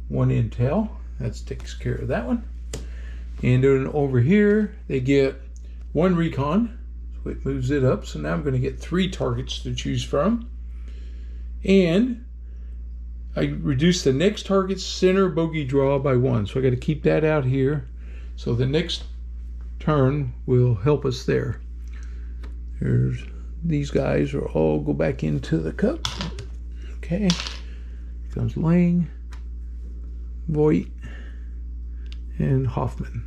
1 intel. That takes care of that one. And then over here, they get 1 recon. So it moves it up. So now I'm going to get 3 targets to choose from. And I reduce the next target's center bogey draw by 1. So I got to keep that out here. So the next turn will help us there. There's these guys are all go back into the cup. Okay. Here comes Lang, Voigt, and Hoffman.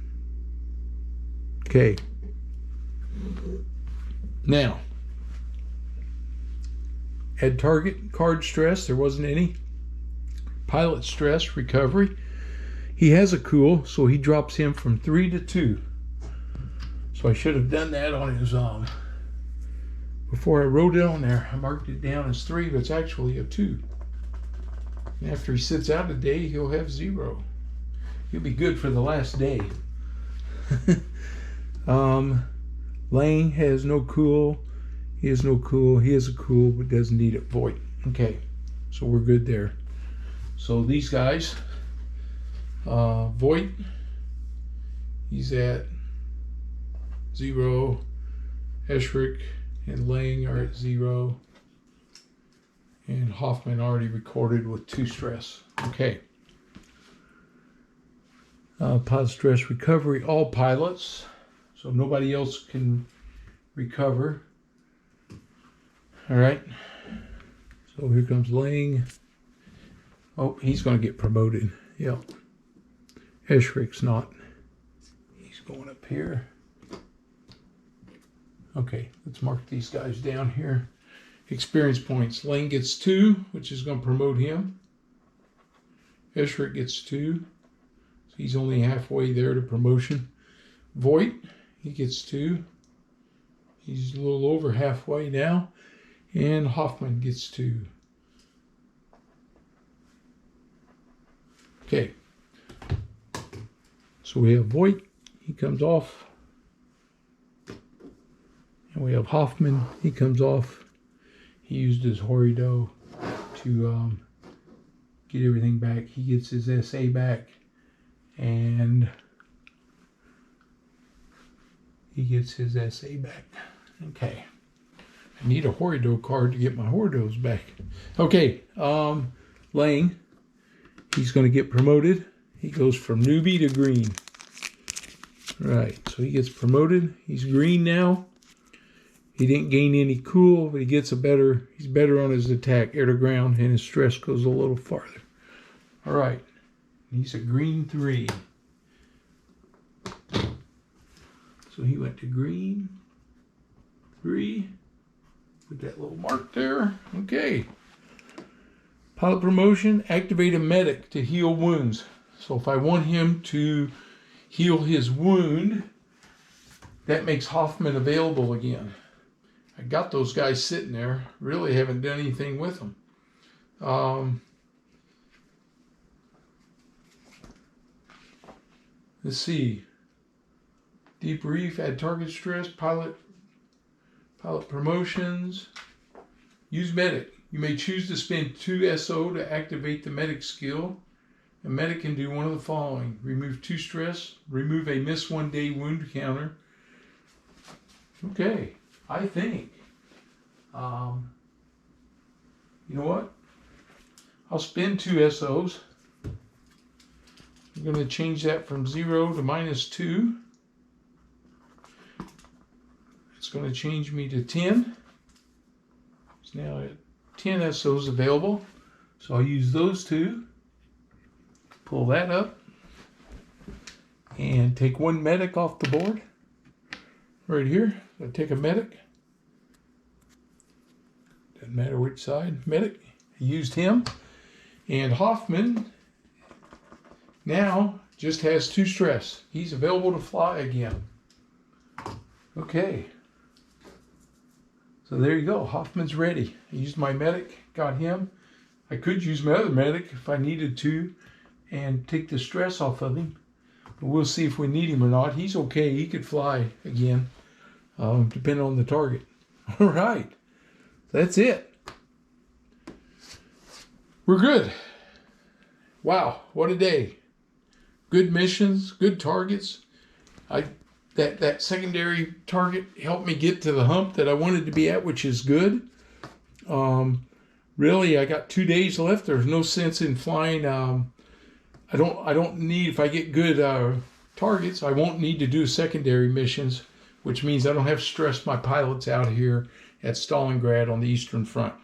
Okay. Now, add target card stress. There wasn't any. Pilot stress recovery. He has a cool, so he drops him from 3 to 2. So I should have done that on his before I wrote it on there. I marked it down as 3, but it's actually a 2. And after he sits out a day, he'll have 0. He'll be good for the last day. Lang has no cool. He has no cool. He has a cool, but doesn't need it. Void. Okay, so we're good there. So these guys, Voigt, he's at 0. Eschrich and Lang are at 0. And Hoffman already recorded with 2 stress. Okay. Pilot stress recovery, all pilots. So nobody else can recover. All right. So here comes Lang. Oh, he's going to get promoted. Yep. Eschrich's not. He's going up here. Okay, let's mark these guys down here. Experience points. Lang gets 2, which is going to promote him. Eschrich gets 2. So he's only halfway there to promotion. Voigt, he gets 2. He's a little over halfway now. And Hoffman gets 2. Okay. So we have Voigt. He comes off. And we have Hoffman. He comes off. He used his Horido to get everything back. He gets his SA back. And he gets his SA back. Okay. I need a Horido card to get my Horidos back. Okay. Lang. He's going to get promoted. He goes from newbie to green. Right. So he gets promoted. He's green now. He didn't gain any cool, but he gets he's better on his attack, air to ground, and his stress goes a little farther. All right. He's a green 3. So he went to green 3. Put that little mark there. Okay. Pilot promotion, activate a medic to heal wounds. So if I want him to heal his wound, that makes Hoffman available again. I got those guys sitting there. Really haven't done anything with them. Let's see. Debrief, add target stress, pilot promotions. Use medic. You may choose to spend 2 SO to activate the medic skill. A medic can do one of the following. Remove 2 stress. Remove a miss 1 day wound counter. Okay. I think, you know what? I'll spend 2 SOs. I'm going to change that from 0 to -2. It's going to change me to 10. It's now at 10 SOs available. So I'll use those two. Pull that up. And take one medic off the board. Right here. I take a medic. Doesn't matter which side. Medic. I used him. And Hoffman now just has 2 stress. He's available to fly again. Okay. So there you go. Hoffman's ready. I used my medic. Got him. I could use my other medic if I needed to and take the stress off of him. But we'll see if we need him or not. He's okay. He could fly again, depending on the target. All right. That's it. We're good. Wow, what a day. Good missions, good targets. That secondary target helped me get to the hump that I wanted to be at, which is good. Really, I got 2 days left. There's no sense in flying. I don't need, if I get good targets, I won't need to do secondary missions, which means I don't have to stress my pilots out here at Stalingrad on the Eastern Front.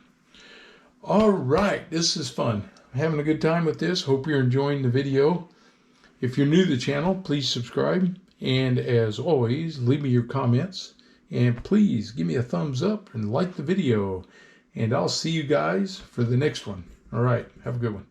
All right, this is fun. I'm having a good time with this. Hope you're enjoying the video. If you're new to the channel, please subscribe. And as always, leave me your comments. And please give me a thumbs up and like the video. And I'll see you guys for the next one. All right, have a good one.